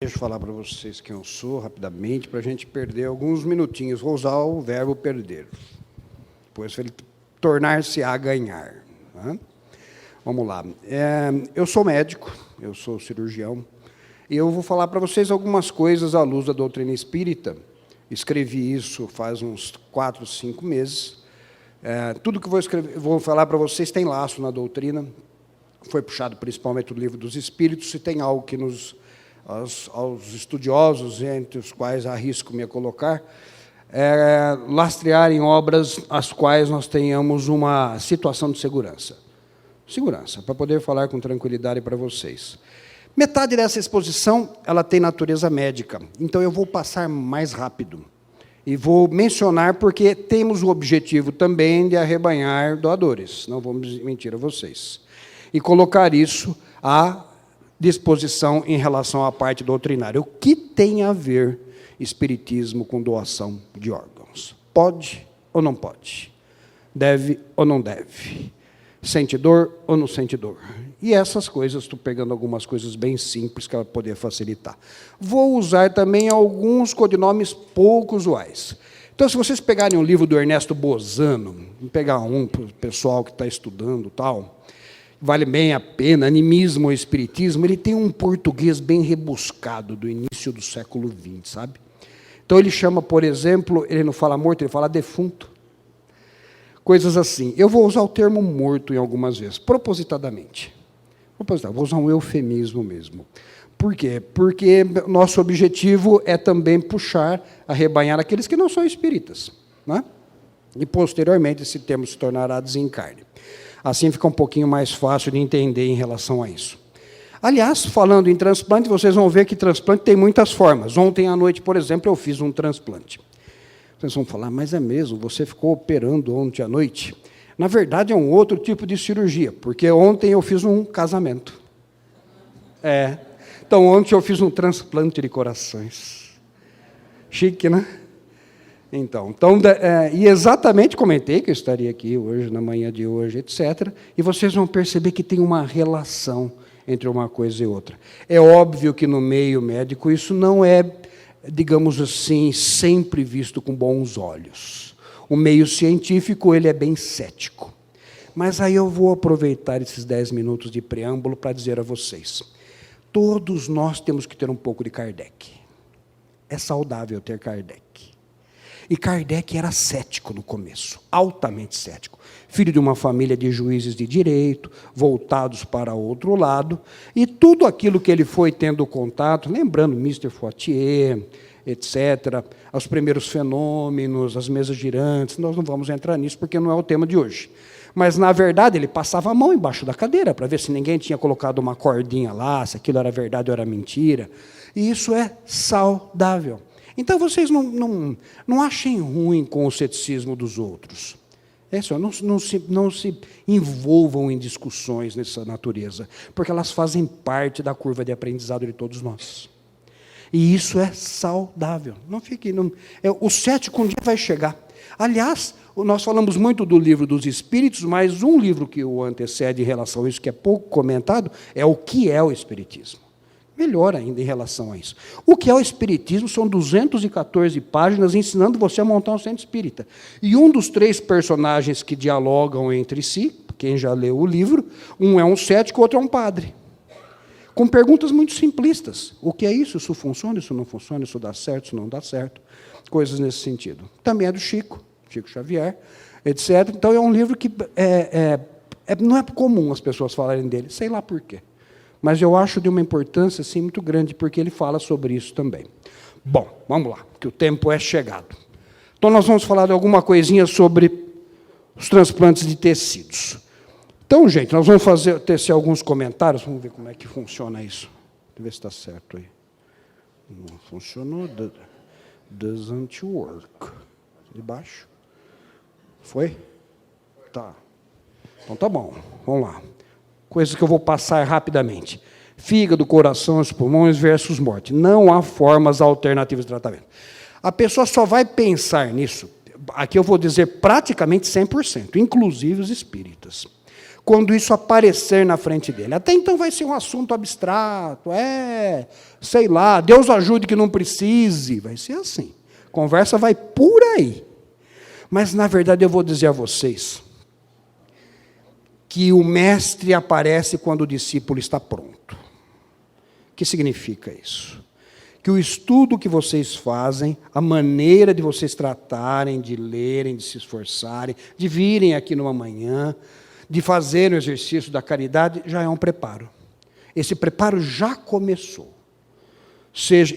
Deixa eu falar para vocês quem eu sou, rapidamente, para a gente perder alguns minutinhos. Vou usar o verbo perder. Depois ele tornar-se a ganhar. Tá? Vamos lá. Eu sou médico, eu sou cirurgião, e eu vou falar para vocês algumas coisas à luz da doutrina espírita. Escrevi isso faz uns 4, 5 meses. Tudo que vou falar para vocês tem laço na doutrina. Foi puxado principalmente do Livro dos Espíritos, e tem algo que aos estudiosos, entre os quais arrisco me colocar, lastrear em obras as quais nós tenhamos uma situação de segurança. Segurança, para poder falar com tranquilidade para vocês. Metade dessa exposição ela tem natureza médica, então eu vou passar mais rápido. E vou mencionar porque temos o objetivo também de arrebanhar doadores, não vou mentir a vocês. E colocar isso à disposição em relação à parte doutrinária. O que tem a ver espiritismo com doação de órgãos? Pode ou não pode? Deve ou não deve? Sente dor ou não sente dor? E essas coisas, estou pegando algumas coisas bem simples para poder facilitar. Vou usar também alguns codinomes pouco usuais. Então, se vocês pegarem um livro do Ernesto Bozano, vamos pegar um para o pessoal que está estudando, tal, vale bem a pena, Animismo ou Espiritismo, ele tem um português bem rebuscado do início do século XX, sabe? Então, ele chama, por exemplo, ele não fala morto, ele fala defunto. Coisas assim. Eu vou usar o termo morto em algumas vezes, propositadamente. Vou usar um eufemismo mesmo. Por quê? Porque nosso objetivo é também puxar, arrebanhar aqueles que não são espíritas. Né? E, posteriormente, esse termo se tornará desencarne. Assim fica um pouquinho mais fácil de entender em relação a isso. Aliás, falando em transplante, vocês vão ver que transplante tem muitas formas. Ontem à noite, por exemplo, eu fiz um transplante. Vocês vão falar, mas é mesmo, você ficou operando ontem à noite? Na verdade, é um outro tipo de cirurgia, porque ontem eu fiz um casamento. Então, ontem eu fiz um transplante de corações. Chique, né? Então e exatamente comentei que eu estaria aqui hoje, na manhã de hoje, etc. E vocês vão perceber que tem uma relação entre uma coisa e outra. É óbvio que no meio médico isso não é, digamos assim, sempre visto com bons olhos. O meio científico ele é bem cético. Mas aí eu vou aproveitar esses 10 minutos de preâmbulo para dizer a vocês. Todos nós temos que ter um pouco de Kardec. É saudável ter Kardec. E Kardec era cético no começo, altamente cético. Filho de uma família de juízes de direito, voltados para outro lado, e tudo aquilo que ele foi tendo contato, lembrando Mr. Fortier, etc., os primeiros fenômenos, as mesas girantes, nós não vamos entrar nisso porque não é o tema de hoje. Mas, na verdade, ele passava a mão embaixo da cadeira para ver se ninguém tinha colocado uma cordinha lá, se aquilo era verdade ou era mentira. E isso é saudável. Então, vocês não achem ruim com o ceticismo dos outros. Não se envolvam em discussões nessa natureza, porque elas fazem parte da curva de aprendizado de todos nós. E isso é saudável. O cético um dia vai chegar. Aliás, nós falamos muito do Livro dos Espíritos, mas um livro que o antecede em relação a isso, que é pouco comentado, é O que é o Espiritismo. Melhor ainda em relação a isso. O que é o Espiritismo são 214 páginas ensinando você a montar um centro espírita. E um dos 3 personagens que dialogam entre si, quem já leu o livro, um é um cético, o outro é um padre. Com perguntas muito simplistas. O que é isso? Isso funciona, isso não funciona, isso dá certo, isso não dá certo. Coisas nesse sentido. Também é do Chico Xavier, etc. Então, é um livro que não é comum as pessoas falarem dele, sei lá por quê. Mas eu acho de uma importância assim, muito grande, porque ele fala sobre isso também. Bom, vamos lá, que o tempo é chegado. Então, nós vamos falar de alguma coisinha sobre os transplantes de tecidos. Então, gente, nós vamos tecer alguns comentários, vamos ver como é que funciona isso. Deixa eu ver se está certo aí. Não funcionou. Doesn't work. De baixo. Foi? Tá. Então, tá bom. Vamos lá. Coisas que eu vou passar rapidamente. Fígado, coração, os pulmões versus morte. Não há formas alternativas de tratamento. A pessoa só vai pensar nisso, aqui eu vou dizer praticamente 100%, inclusive os espíritas, quando isso aparecer na frente dele. Até então vai ser um assunto abstrato, sei lá, Deus ajude que não precise, vai ser assim. Conversa vai por aí. Mas, na verdade, eu vou dizer a vocês que o mestre aparece quando o discípulo está pronto. O que significa isso? Que o estudo que vocês fazem, a maneira de vocês tratarem, de lerem, de se esforçarem, de virem aqui numa manhã, de fazerem o exercício da caridade, já é um preparo. Esse preparo já começou.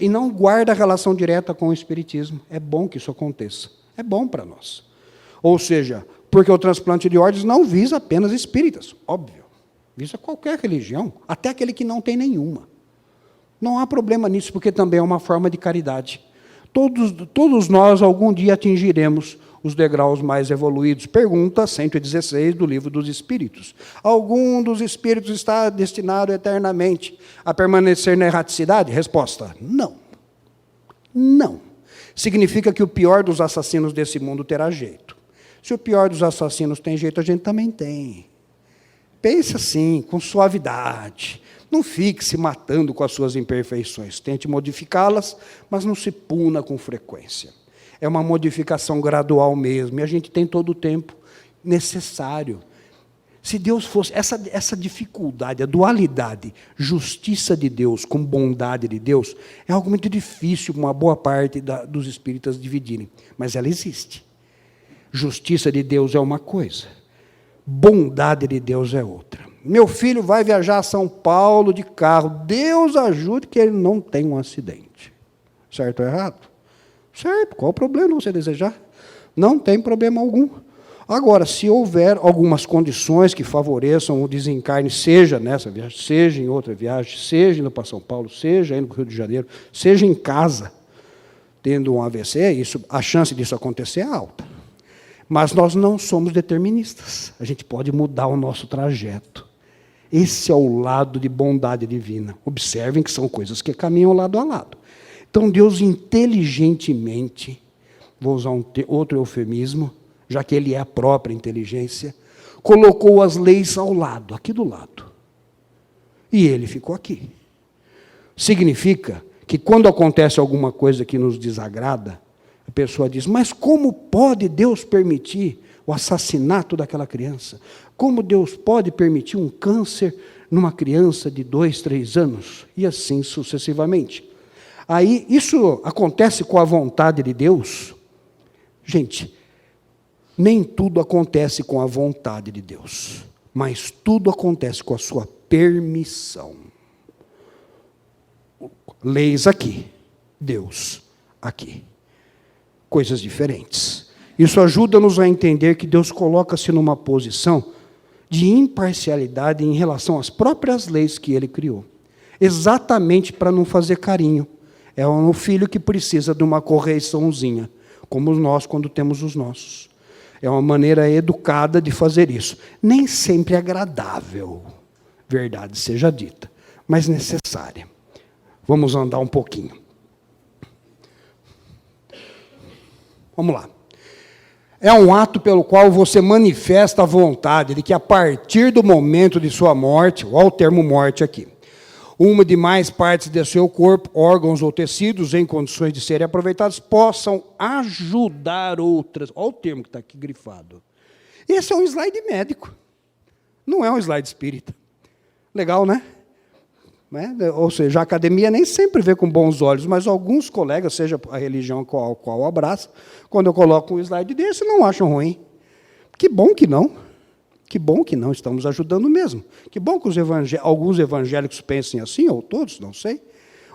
E não guarda relação direta com o Espiritismo. É bom que isso aconteça. É bom para nós. Ou seja, porque o transplante de órgãos não visa apenas espíritas, óbvio. Visa qualquer religião, até aquele que não tem nenhuma. Não há problema nisso, porque também é uma forma de caridade. Todos nós, algum dia, atingiremos os degraus mais evoluídos. Pergunta 116 do Livro dos Espíritos. Algum dos espíritos está destinado eternamente a permanecer na erraticidade? Resposta: não. Não. Significa que o pior dos assassinos desse mundo terá jeito. Se o pior dos assassinos tem jeito, a gente também tem. Pense assim, com suavidade. Não fique se matando com as suas imperfeições. Tente modificá-las, mas não se puna com frequência. É uma modificação gradual mesmo, e a gente tem todo o tempo necessário. Se Deus fosse... Essa dificuldade, a dualidade, justiça de Deus com bondade de Deus, é algo muito difícil uma boa parte dos espíritas dividirem, mas ela existe. Justiça de Deus é uma coisa, bondade de Deus é outra. Meu filho vai viajar a São Paulo de carro, Deus ajude que ele não tenha um acidente. Certo ou errado? Certo, qual o problema você desejar? Não tem problema algum. Agora, se houver algumas condições que favoreçam o desencarne, seja nessa viagem, seja em outra viagem, seja indo para São Paulo, seja indo para o Rio de Janeiro, seja em casa, tendo um AVC, a chance disso acontecer é alta. Mas nós não somos deterministas. A gente pode mudar o nosso trajeto. Esse é o lado de bondade divina. Observem que são coisas que caminham lado a lado. Então, Deus inteligentemente, vou usar outro eufemismo, já que Ele é a própria inteligência, colocou as leis ao lado, aqui do lado. E Ele ficou aqui. Significa que quando acontece alguma coisa que nos desagrada, a pessoa diz, mas como pode Deus permitir o assassinato daquela criança? Como Deus pode permitir um câncer numa criança de 2, 3 anos? E assim sucessivamente. Aí, isso acontece com a vontade de Deus? Gente, nem tudo acontece com a vontade de Deus, mas tudo acontece com a sua permissão. Leis aqui, Deus aqui. Coisas diferentes. Isso ajuda-nos a entender que Deus coloca-se numa posição de imparcialidade em relação às próprias leis que Ele criou. Exatamente para não fazer carinho. É um filho que precisa de uma correçãozinha, como nós quando temos os nossos. É uma maneira educada de fazer isso. Nem sempre agradável, verdade seja dita, mas necessária. Vamos andar um pouquinho. Vamos lá. É um ato pelo qual você manifesta a vontade de que a partir do momento de sua morte, olha o termo morte aqui, uma de mais partes de seu corpo, órgãos ou tecidos em condições de serem aproveitados, possam ajudar outras. Olha o termo que está aqui grifado. Esse é um slide médico, não é um slide espírita. Legal, né? Ou seja, a academia nem sempre vê com bons olhos, mas alguns colegas, seja a religião qual abraça, quando eu coloco um slide desse, não acham ruim. Que bom que não. Que bom que não, estamos ajudando mesmo. Que bom que alguns evangélicos pensem assim, ou todos, não sei.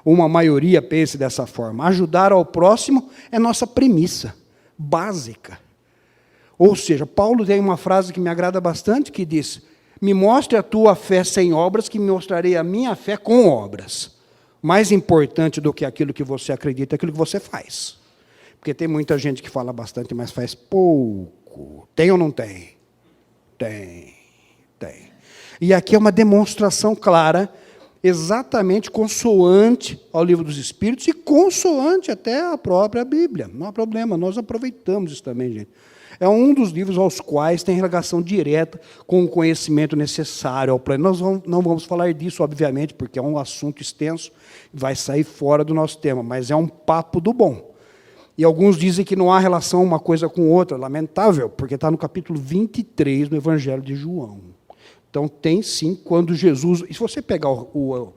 Uma maioria pense dessa forma. Ajudar ao próximo é nossa premissa básica. Ou seja, Paulo tem uma frase que me agrada bastante, que diz, me mostre a tua fé sem obras, que me mostrarei a minha fé com obras. Mais importante do que aquilo que você acredita, é aquilo que você faz. Porque tem muita gente que fala bastante, mas faz pouco. Tem ou não tem? Tem. E aqui é uma demonstração clara, exatamente consoante ao Livro dos Espíritos e consoante até à própria Bíblia. Não há problema, nós aproveitamos isso também, gente. É um dos livros aos quais tem relação direta com o conhecimento necessário ao plano. Nós não vamos falar disso, obviamente, porque é um assunto extenso, vai sair fora do nosso tema, mas é um papo do bom. E alguns dizem que não há relação uma coisa com outra, lamentável, porque está no capítulo 23 do Evangelho de João. Então, tem sim, quando Jesus... E se você pegar o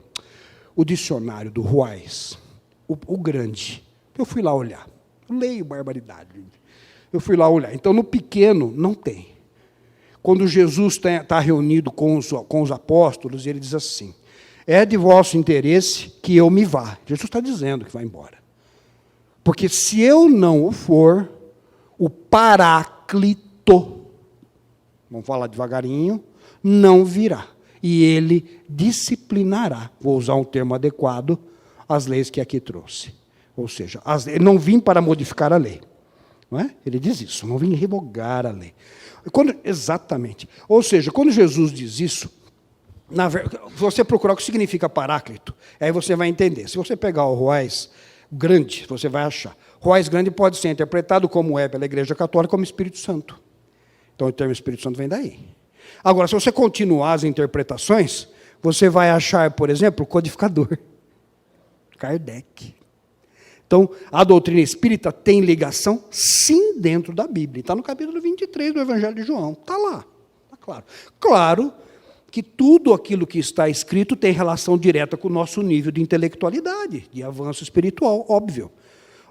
dicionário do Ruais, o grande, eu fui lá olhar, eu leio barbaridade, eu fui lá olhar. Então, no pequeno, não tem. Quando Jesus está reunido com os apóstolos, ele diz assim, é de vosso interesse que eu me vá. Jesus está dizendo que vai embora. Porque se eu não o for, o Paráclito, vamos falar devagarinho, não virá. E ele disciplinará, vou usar um termo adequado, as leis que aqui trouxe. Ou seja, ele não vim para modificar a lei. Não é? Ele diz isso, não vim revogar a lei. Exatamente. Ou seja, quando Jesus diz isso, se você procurar o que significa Paráclito, aí você vai entender. Se você pegar o Ruais Grande, você vai achar. Ruais Grande pode ser interpretado como é pela Igreja Católica como Espírito Santo. Então o termo Espírito Santo vem daí. Agora, se você continuar as interpretações, você vai achar, por exemplo, o codificador. Kardec. Então, a doutrina espírita tem ligação, sim, dentro da Bíblia. Está no capítulo 23 do Evangelho de João. Está lá. Está claro. Claro que tudo aquilo que está escrito tem relação direta com o nosso nível de intelectualidade, de avanço espiritual, óbvio.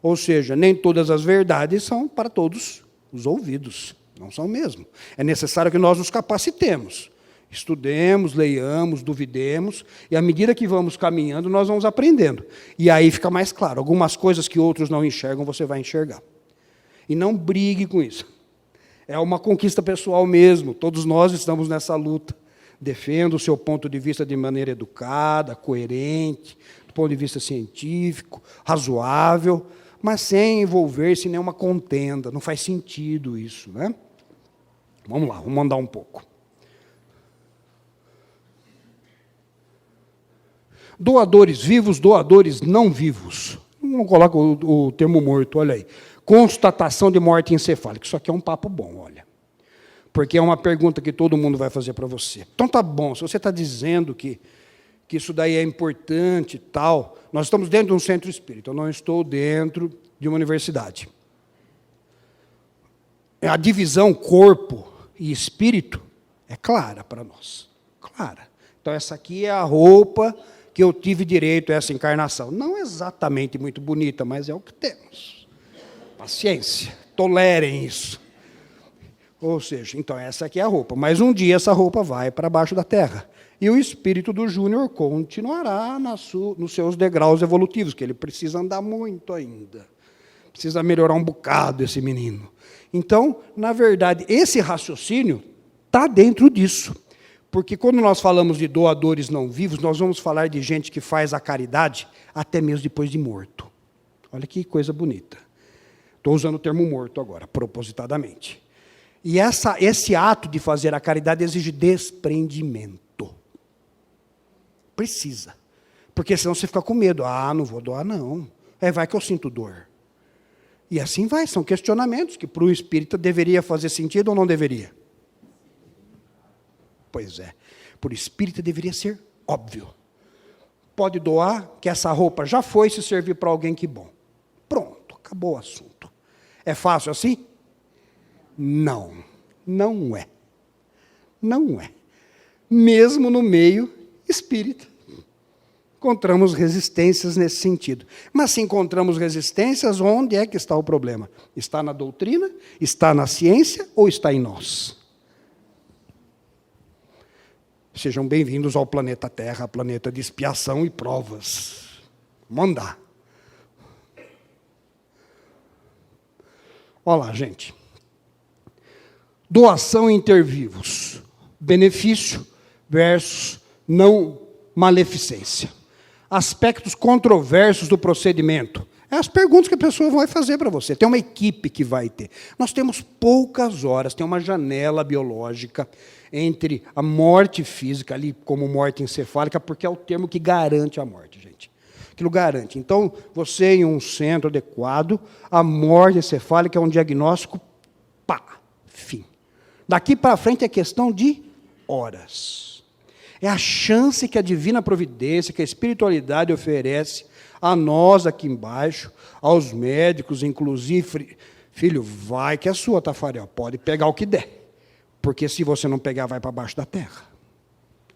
Ou seja, nem todas as verdades são para todos os ouvidos. Não são mesmo. É necessário que nós nos capacitemos. Estudemos, leiamos, duvidemos, e à medida que vamos caminhando, nós vamos aprendendo. E aí fica mais claro, algumas coisas que outros não enxergam, você vai enxergar. E não brigue com isso. É uma conquista pessoal mesmo, todos nós estamos nessa luta. Defenda o seu ponto de vista de maneira educada, coerente, do ponto de vista científico, razoável, mas sem envolver-se em nenhuma contenda. Não faz sentido isso, né? Vamos lá, vamos andar um pouco. Doadores vivos, doadores não vivos. Não coloca o termo morto, olha aí. Constatação de morte encefálica. Isso aqui é um papo bom, olha. Porque é uma pergunta que todo mundo vai fazer para você. Então tá bom, se você está dizendo que isso daí é importante e tal, nós estamos dentro de um centro espírita, eu não estou dentro de uma universidade. A divisão corpo e espírito é clara para nós. Clara. Então essa aqui é a roupa que eu tive direito a essa encarnação. Não exatamente muito bonita, mas é o que temos. Paciência, tolerem isso. Ou seja, então essa aqui é a roupa. Mas um dia essa roupa vai para baixo da terra. E o espírito do Júnior continuará nos seus degraus evolutivos, que ele precisa andar muito ainda. Precisa melhorar um bocado esse menino. Então, na verdade, esse raciocínio está dentro disso. Porque quando nós falamos de doadores não vivos, nós vamos falar de gente que faz a caridade até mesmo depois de morto. Olha que coisa bonita. Estou usando o termo morto agora, propositadamente. E esse ato de fazer a caridade exige desprendimento. Precisa. Porque senão você fica com medo. Ah, não vou doar, não. Vai que eu sinto dor. E assim vai, são questionamentos que para o espírita deveria fazer sentido ou não deveria? Pois é, por espírita deveria ser óbvio. Pode doar, que essa roupa já foi, se servir para alguém, que bom. Pronto, acabou o assunto. É fácil assim? Não, não é. Não é. Mesmo no meio espírita, encontramos resistências nesse sentido. Mas se encontramos resistências, onde é que está o problema? Está na doutrina? Está na ciência? Ou está em nós? Sejam bem-vindos ao planeta Terra, planeta de expiação e provas. Vamos andar. Olha lá, gente. Doação intervivos. Benefício versus não maleficência. Aspectos controversos do procedimento. É as perguntas que a pessoa vai fazer para você. Tem uma equipe que vai ter. Nós temos poucas horas, tem uma janela biológica entre a morte física, ali como morte encefálica, porque é o termo que garante a morte, gente. Aquilo garante. Então, você em um centro adequado, a morte encefálica é um diagnóstico pá, fim. Daqui para frente é questão de horas. É a chance que a divina providência, que a espiritualidade oferece a nós aqui embaixo, aos médicos, inclusive, filho, vai que é sua, Tafarel, pode pegar o que der, porque se você não pegar, vai para baixo da terra.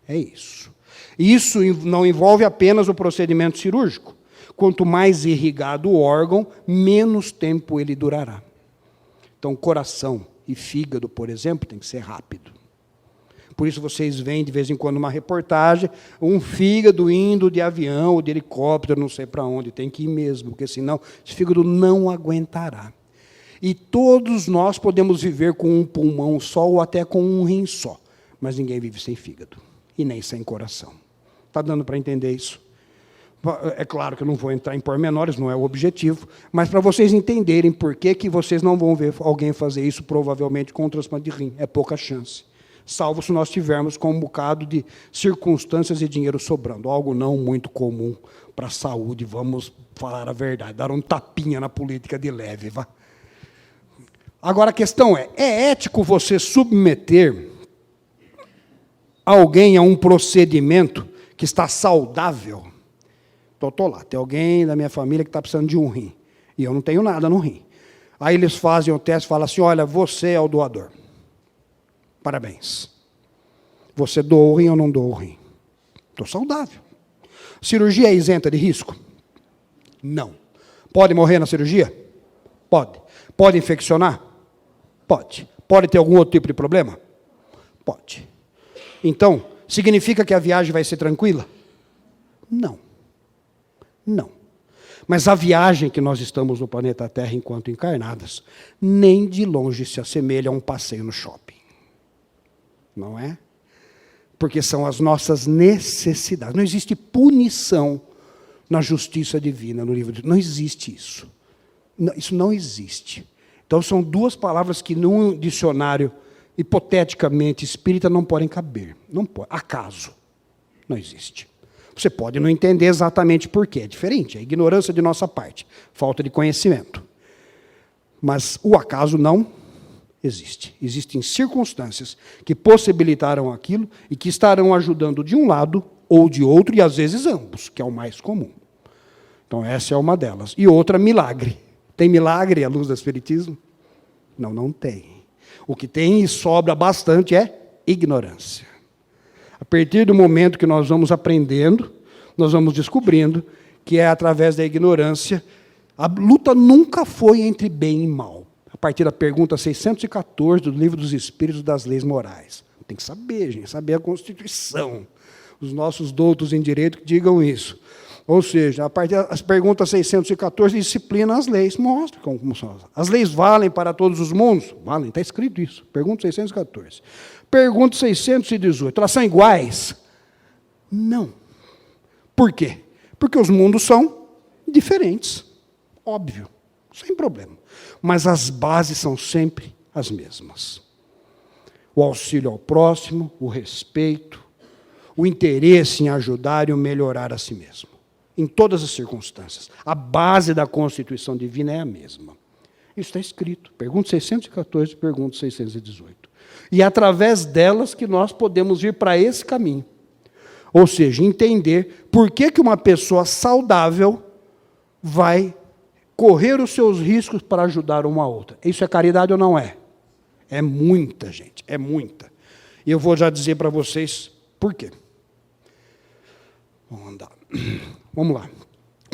É isso. Isso não envolve apenas o procedimento cirúrgico. Quanto mais irrigado o órgão, menos tempo ele durará. Então, coração e fígado, por exemplo, tem que ser rápido. Por isso vocês veem, de vez em quando, uma reportagem, um fígado indo de avião ou de helicóptero, não sei para onde, tem que ir mesmo, porque senão esse fígado não aguentará. E todos nós podemos viver com um pulmão só ou até com um rim só, mas ninguém vive sem fígado e nem sem coração. Está dando para entender isso? É claro que eu não vou entrar em pormenores, não é o objetivo, mas para vocês entenderem por que vocês não vão ver alguém fazer isso, provavelmente, com um transplante de rim. É pouca chance. Salvo se nós tivermos com um bocado de circunstâncias e dinheiro sobrando. Algo não muito comum para a saúde, vamos falar a verdade, dar um tapinha na política de leve. Vá. Agora a questão é ético você submeter alguém a um procedimento que está saudável? Estou lá, tem alguém da minha família que está precisando de um rim, e eu não tenho nada no rim. Aí eles fazem o teste e falam assim, olha, você é o doador. Parabéns. Você doou o rim ou não doou o rim? Estou saudável. Cirurgia é isenta de risco? Não. Pode morrer na cirurgia? Pode. Pode infeccionar? Pode. Pode ter algum outro tipo de problema? Pode. Então, significa que a viagem vai ser tranquila? Não. Não. Mas a viagem que nós estamos no planeta Terra enquanto encarnadas, nem de longe se assemelha a um passeio no shopping. Não é? Porque são as nossas necessidades. Não existe punição na justiça divina, no livro de Deus. Não existe isso. Não, isso não existe. Então, são duas palavras que, num dicionário, hipoteticamente, espírita, não podem caber. Não pode. Acaso. Não existe. Você pode não entender exatamente por quê. É diferente. É ignorância de nossa parte. Falta de conhecimento. Mas o acaso não existe. Existem circunstâncias que possibilitaram aquilo e que estarão ajudando de um lado ou de outro, e às vezes ambos, que é o mais comum. Então, essa é uma delas. E outra, milagre. Tem milagre à luz do Espiritismo? Não, não tem. O que tem e sobra bastante é ignorância. A partir do momento que nós vamos aprendendo, nós vamos descobrindo que é através da ignorância. A luta nunca foi entre bem e mal. A partir da pergunta 614 do Livro dos Espíritos das Leis Morais. Tem que saber, gente, saber a Constituição. Os nossos doutos em direito que digam isso. Ou seja, a partir das perguntas 614 disciplina as leis. Mostra como são. As leis valem para todos os mundos? Valem, está escrito isso. Pergunta 614. Pergunta 618. Elas são iguais? Não. Por quê? Porque os mundos são diferentes. Óbvio. Sem problema. Mas as bases são sempre as mesmas. O auxílio ao próximo, o respeito, o interesse em ajudar e o melhorar a si mesmo. Em todas as circunstâncias. A base da Constituição Divina é a mesma. Isso está escrito. Pergunta 614, pergunta 618. E é através delas que nós podemos ir para esse caminho. Ou seja, entender por que uma pessoa saudável vai correr os seus riscos para ajudar uma a outra. Isso é caridade ou não é? É muita, gente, é muita. E eu vou já dizer para vocês por quê. Vamos andar. Vamos lá.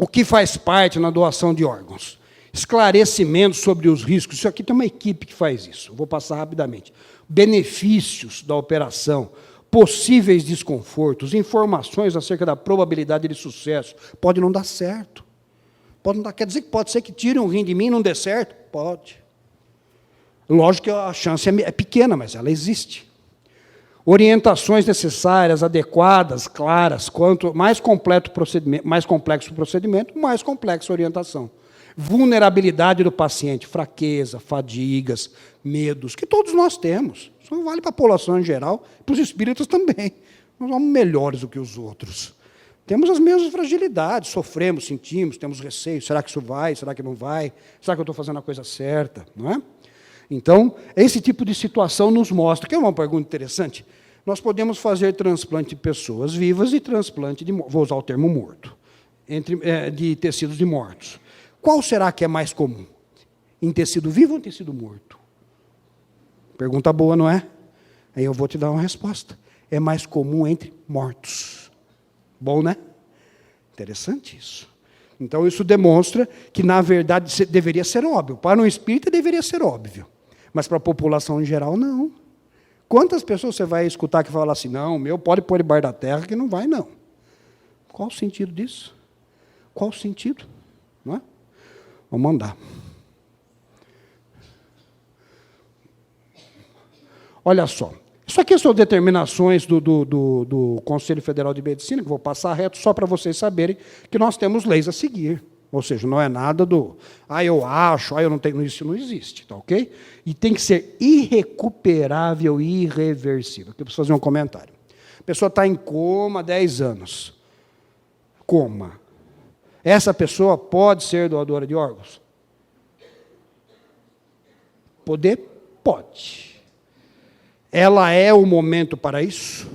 O que faz parte na doação de órgãos? Esclarecimento sobre os riscos. Isso aqui tem uma equipe que faz isso. Eu vou passar rapidamente. Benefícios da operação, possíveis desconfortos, informações acerca da probabilidade de sucesso. Pode não dar certo. Pode não dar. Quer dizer que pode ser que tire um rim de mim e não dê certo? Pode. Lógico que a chance é pequena, mas ela existe. Orientações necessárias, adequadas, claras. Quanto mais complexo o procedimento, mais complexa a orientação. Vulnerabilidade do paciente, fraqueza, fadigas, medos, que todos nós temos. Isso não vale para a população em geral, para os espíritas também. Nós somos melhores do que os outros. Temos as mesmas fragilidades, sofremos, sentimos, temos receio. Será que isso vai? Será que não vai? Será que eu estou fazendo a coisa certa? Não é? Então, esse tipo de situação nos mostra, que é uma pergunta interessante, nós podemos fazer transplante de pessoas vivas e transplante de, vou usar o termo morto, de tecidos de mortos. Qual será que é mais comum? Em tecido vivo ou em tecido morto? Pergunta boa, não é? Aí eu vou te dar uma resposta. É mais comum entre mortos. Bom, né? Interessante isso. Então, isso demonstra que, na verdade, deveria ser óbvio. Para um espírita, deveria ser óbvio. Mas para a população em geral, não. Quantas pessoas você vai escutar que falam assim, não, o meu pode pôr debaixo da terra, que não vai, não. Qual o sentido disso? Qual o sentido? Não é? Vamos andar. Olha só. Isso aqui são determinações do Conselho Federal de Medicina, que vou passar reto só para vocês saberem que nós temos leis a seguir. Ou seja, não é nada do, eu acho, eu não tenho, isso não existe, tá ok? E tem que ser irrecuperável e irreversível. Aqui eu preciso fazer um comentário. A pessoa está em coma há 10 anos. Coma. Essa pessoa pode ser doadora de órgãos? Poder? Pode. Ela é o momento para isso?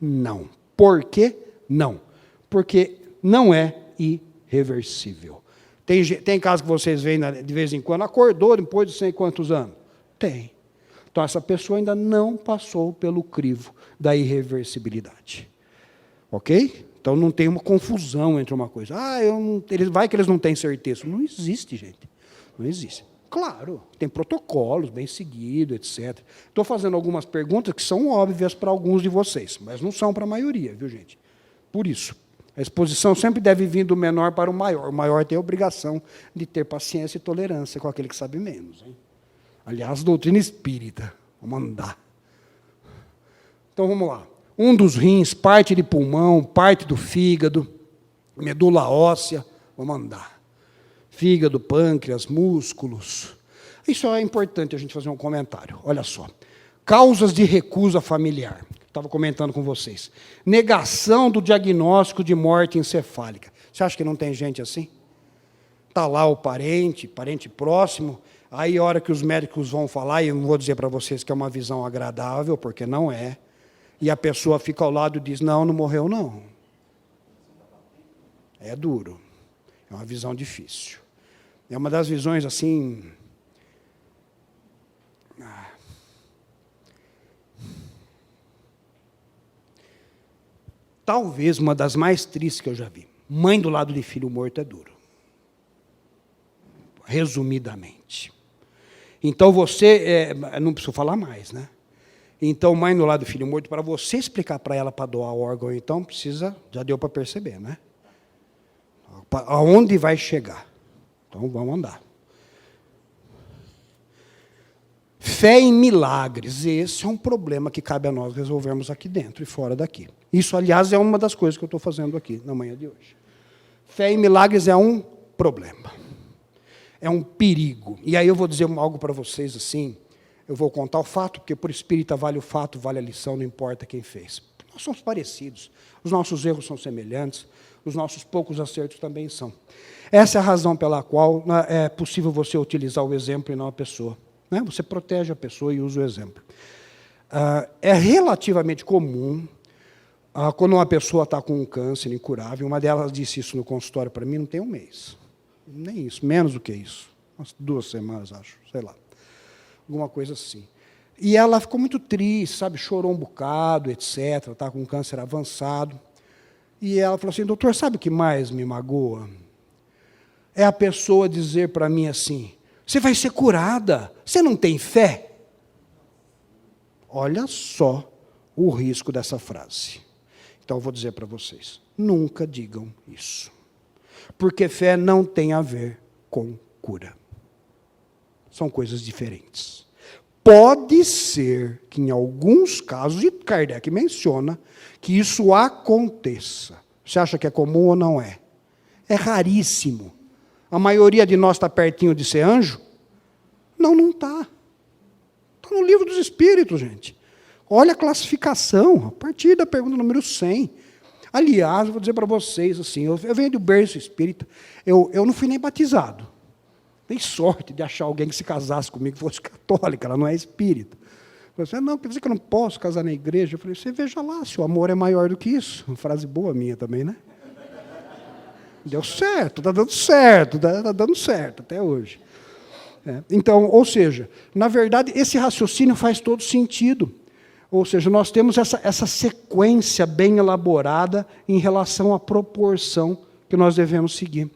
Não. Por quê? Não. Porque não é irreversível. Tem casos que vocês veem de vez em quando, acordou depois de sei quantos anos? Tem. Então, essa pessoa ainda não passou pelo crivo da irreversibilidade. Ok? Então, não tem uma confusão entre uma coisa. Vai que eles não têm certeza. Não existe, gente. Não existe. Claro, tem protocolos bem seguidos, etc. Estou fazendo algumas perguntas que são óbvias para alguns de vocês, mas não são para a maioria, viu, gente? Por isso, a exposição sempre deve vir do menor para o maior. O maior tem a obrigação de ter paciência e tolerância com aquele que sabe menos. Hein? Aliás, doutrina espírita. Vamos andar. Então, vamos lá. Um dos rins, parte de pulmão, parte do fígado, medula óssea, vamos andar. Fígado, pâncreas, músculos. Isso é importante a gente fazer um comentário. Olha só. Causas de recusa familiar. Estava comentando com vocês. Negação do diagnóstico de morte encefálica. Você acha que não tem gente assim? Está lá o parente próximo, aí a hora que os médicos vão falar, e eu não vou dizer para vocês que é uma visão agradável, porque não é, e a pessoa fica ao lado e diz, não morreu não. É duro. É uma visão difícil. É uma das visões, assim... Talvez uma das mais tristes que eu já vi. Mãe do lado de filho morto é duro. Resumidamente. Então, você... não preciso falar mais, né? Então, mãe do lado do filho morto, para você explicar para ela para doar o órgão, então, precisa... Já deu para perceber, né? Aonde vai chegar? Então, vamos andar. Fé em milagres. Esse é um problema que cabe a nós resolvermos aqui dentro e fora daqui. Isso, aliás, é uma das coisas que eu estou fazendo aqui na manhã de hoje. Fé em milagres é um problema. É um perigo. E aí eu vou dizer algo para vocês assim, eu vou contar o fato, porque por espírita vale o fato, vale a lição, não importa quem fez. Nós somos parecidos, os nossos erros são semelhantes, os nossos poucos acertos também são. Essa é a razão pela qual é possível você utilizar o exemplo e não a pessoa. Né? Você protege a pessoa e usa o exemplo. É relativamente comum, quando uma pessoa está com um câncer incurável, uma delas disse isso no consultório para mim, não tem um mês. Nem isso, menos do que isso. Umas 2 semanas, acho, sei lá. Alguma coisa assim. E ela ficou muito triste, sabe, chorou um bocado, etc. Está com um câncer avançado. E ela falou assim, doutor, sabe o que mais me magoa? É a pessoa dizer para mim assim, você vai ser curada, você não tem fé? Olha só o risco dessa frase. Então, eu vou dizer para vocês, nunca digam isso. Porque fé não tem a ver com cura. São coisas diferentes. Pode ser que, em alguns casos, e Kardec menciona, que isso aconteça. Você acha que é comum ou não é? É raríssimo. A maioria de nós está pertinho de ser anjo? Não está. Está no livro dos Espíritos, gente. Olha a classificação, a partir da pergunta número 100. Aliás, vou dizer para vocês, assim, eu venho do berço espírita, eu não fui nem batizado. Dei sorte de achar alguém que se casasse comigo, que fosse católica, ela não é espírita. Eu falei, não, quer dizer que eu não posso casar na igreja? Eu falei, você veja lá, se o amor é maior do que isso. Uma frase boa minha também, né? Deu certo, está dando certo, está dando certo até hoje. Então, ou seja, na verdade, esse raciocínio faz todo sentido. Ou seja, nós temos essa sequência bem elaborada em relação à proporção que nós devemos seguir.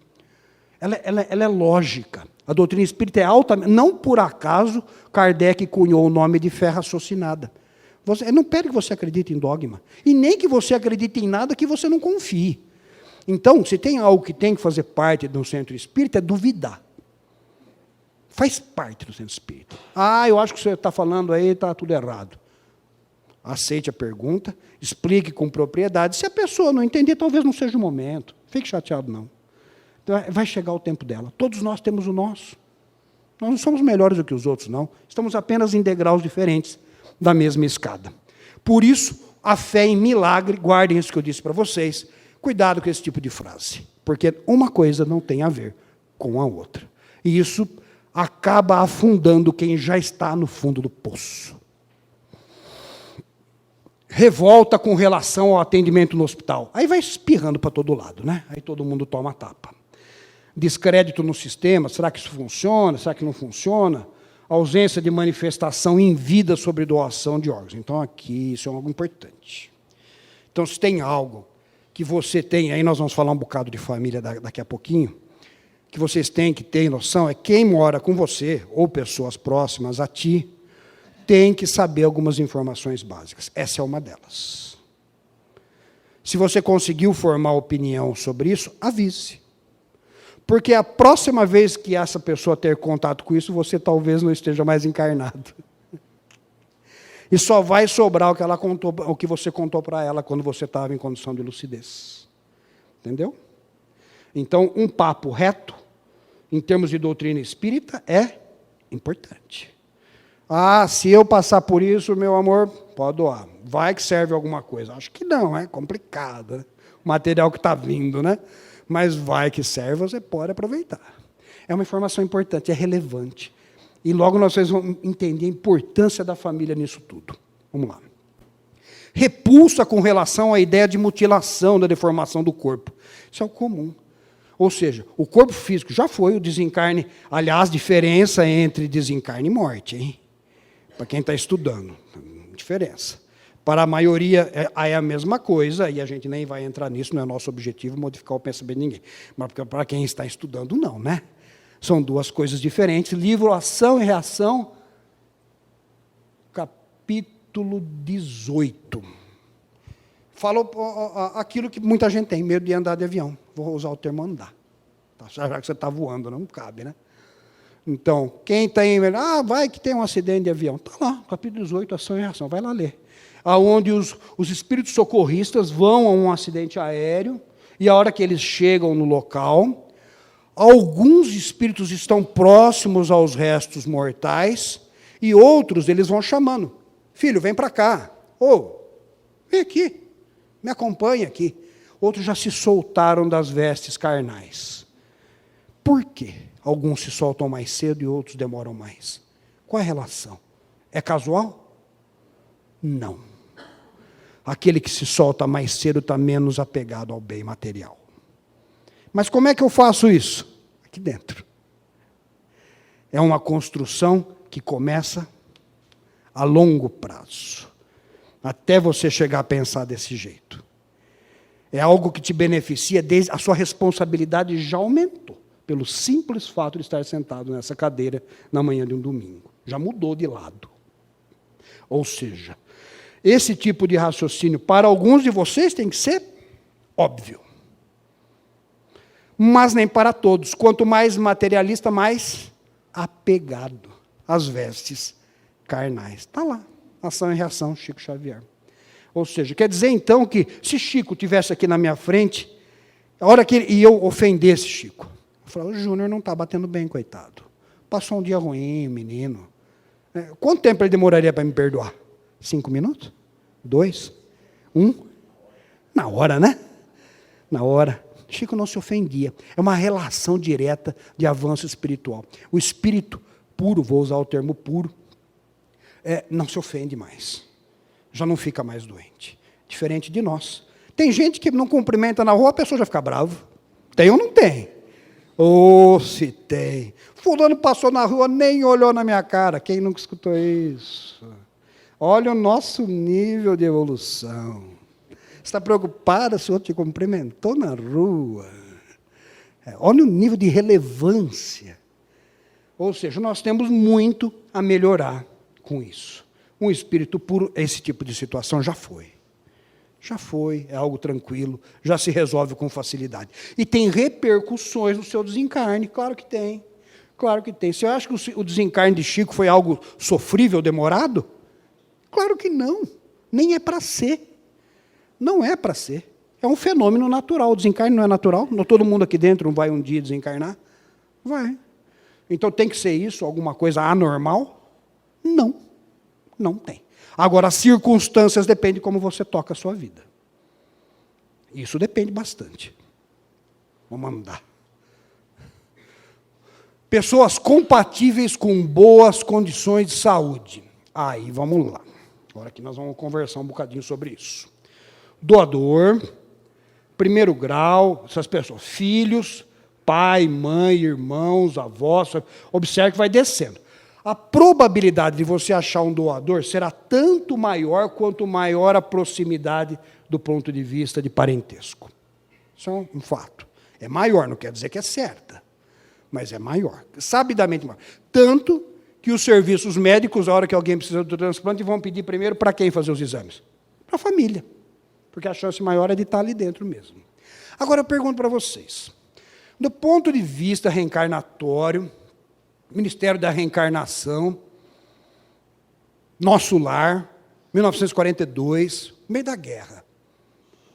Ela é lógica. A doutrina espírita é altamente... Não por acaso Kardec cunhou o nome de fé raciocinada. Ele não pede que você acredite em dogma. E nem que você acredite em nada que você não confie. Então, se tem algo que tem que fazer parte de um centro espírita, é duvidar. Faz parte do centro espírita. Eu acho que o que você está falando aí está tudo errado. Aceite a pergunta, explique com propriedade. Se a pessoa não entender, talvez não seja o momento. Fique chateado, não. Então, vai chegar o tempo dela. Todos nós temos o nosso. Nós não somos melhores do que os outros, não. Estamos apenas em degraus diferentes da mesma escada. Por isso, a fé em milagre, guardem isso que eu disse para vocês, cuidado com esse tipo de frase, porque uma coisa não tem a ver com a outra. E isso acaba afundando quem já está no fundo do poço. Revolta com relação ao atendimento no hospital. Aí vai espirrando para todo lado, né? Aí todo mundo toma tapa. Descrédito no sistema, será que isso funciona? Será que não funciona? Ausência de manifestação em vida sobre doação de órgãos. Então, aqui, isso é algo importante. Então, se tem algo que você tem, aí nós vamos falar um bocado de família daqui a pouquinho, que vocês têm que ter noção, é quem mora com você, ou pessoas próximas a ti, tem que saber algumas informações básicas. Essa é uma delas. Se você conseguiu formar opinião sobre isso, avise. Porque a próxima vez que essa pessoa ter contato com isso, você talvez não esteja mais encarnado. E só vai sobrar o que você contou para ela quando você estava em condição de lucidez. Entendeu? Então, um papo reto, em termos de doutrina espírita, é importante. Se eu passar por isso, meu amor, pode doar. Vai que serve alguma coisa. Acho que não, é complicado. Né? O material que está vindo, né? Mas vai que serve, você pode aproveitar. É uma informação importante, é relevante. E logo vocês vão entender a importância da família nisso tudo. Vamos lá. Repulsa com relação à ideia de mutilação, da deformação do corpo. Isso é o comum. Ou seja, o corpo físico já foi o desencarne. Aliás, diferença entre desencarne e morte, hein? Para quem está estudando, diferença. Para a maioria é a mesma coisa, e a gente nem vai entrar nisso, não é nosso objetivo modificar o pensamento de ninguém. Mas para quem está estudando, não, né? São duas coisas diferentes. Livro Ação e Reação, capítulo 18. Falou aquilo que muita gente tem, medo de andar de avião. Vou usar o termo andar. Já que você está voando, não cabe, né? Então, quem tem... vai que tem um acidente de avião. Está lá, capítulo 18, Ação e Reação. Vai lá ler. Onde os espíritos socorristas vão a um acidente aéreo, e a hora que eles chegam no local, alguns espíritos estão próximos aos restos mortais, e outros eles vão chamando. Filho, vem para cá. Vem aqui, me acompanha aqui. Outros já se soltaram das vestes carnais. Por quê? Alguns se soltam mais cedo e outros demoram mais. Qual é a relação? É casual? Não. Aquele que se solta mais cedo está menos apegado ao bem material. Mas como é que eu faço isso? Aqui dentro. É uma construção que começa a longo prazo. Até você chegar a pensar desse jeito. É algo que te beneficia, a sua responsabilidade já aumentou, pelo simples fato de estar sentado nessa cadeira na manhã de um domingo. Já mudou de lado. Ou seja, esse tipo de raciocínio, para alguns de vocês, tem que ser óbvio. Mas nem para todos. Quanto mais materialista, mais apegado às vestes carnais. Está lá, Ação e Reação, Chico Xavier. Ou seja, quer dizer então que se Chico estivesse aqui na minha frente, a hora que eu ofendesse Chico, eu falava, o Júnior não está batendo bem, coitado. Passou um dia ruim, menino. Quanto tempo ele demoraria para me perdoar? 5 minutos? 2? 1? Na hora, né? Na hora. Chico não se ofendia. É uma relação direta de avanço espiritual. O espírito puro, vou usar o termo puro, não se ofende mais. Já não fica mais doente. Diferente de nós. Tem gente que não cumprimenta na rua, a pessoa já fica brava. Tem ou não tem? Oh, se tem. Fulano passou na rua, nem olhou na minha cara. Quem nunca escutou isso? Olha o nosso nível de evolução. Você está preocupada se o outro te cumprimentou na rua? Olha o nível de relevância. Ou seja, nós temos muito a melhorar com isso. Um espírito puro, esse tipo de situação já foi. Já foi, é algo tranquilo, já se resolve com facilidade. E tem repercussões no seu desencarne, claro que tem. Claro que tem. Você acha que o desencarne de Chico foi algo sofrível, demorado? Claro que não. Nem é para ser. Não é para ser. É um fenômeno natural. O desencarne não é natural? Não, todo mundo aqui dentro não vai um dia desencarnar? Vai. Então tem que ser isso, alguma coisa anormal? Não. Não tem. Agora, as circunstâncias dependem de como você toca a sua vida. Isso depende bastante. Vamos andar. Pessoas compatíveis com boas condições de saúde. Aí, vamos lá. Agora aqui nós vamos conversar um bocadinho sobre isso. Doador, primeiro grau, essas pessoas, filhos, pai, mãe, irmãos, avós, observe que vai descendo. A probabilidade de você achar um doador será tanto maior quanto maior a proximidade do ponto de vista de parentesco. Isso é um fato. É maior, não quer dizer que é certa, mas é maior, sabidamente maior. Tanto que os serviços médicos, a hora que alguém precisa do transplante, vão pedir primeiro para quem fazer os exames? Para a família, porque a chance maior é de estar ali dentro mesmo. Agora eu pergunto para vocês, do ponto de vista reencarnatório, Ministério da Reencarnação, Nosso Lar, 1942, no meio da guerra.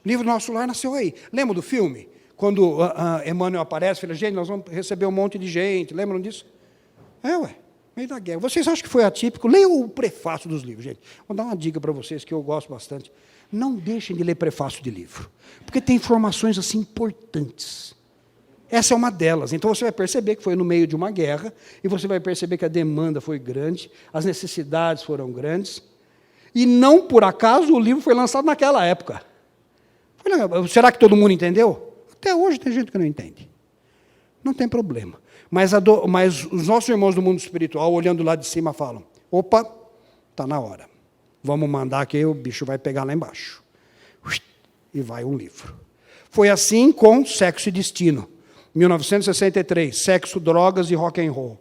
O livro Nosso Lar nasceu aí. Lembra do filme? Quando Emmanuel aparece, fala, gente, nós vamos receber um monte de gente. Lembram disso? No meio da guerra. Vocês acham que foi atípico? Leiam o prefácio dos livros, gente. Vou dar uma dica para vocês que eu gosto bastante. Não deixem de ler prefácio de livro, porque tem informações assim importantes. Essa é uma delas. Então você vai perceber que foi no meio de uma guerra, e você vai perceber que a demanda foi grande, as necessidades foram grandes, e não por acaso o livro foi lançado naquela época. Será que todo mundo entendeu? Até hoje tem gente que não entende. Não tem problema. Mas os nossos irmãos do mundo espiritual, olhando lá de cima, falam, opa, está na hora. Vamos mandar que o bicho vai pegar lá embaixo. E vai um livro. Foi assim com Sexo e Destino. 1963, Sexo, Drogas e Rock and Roll.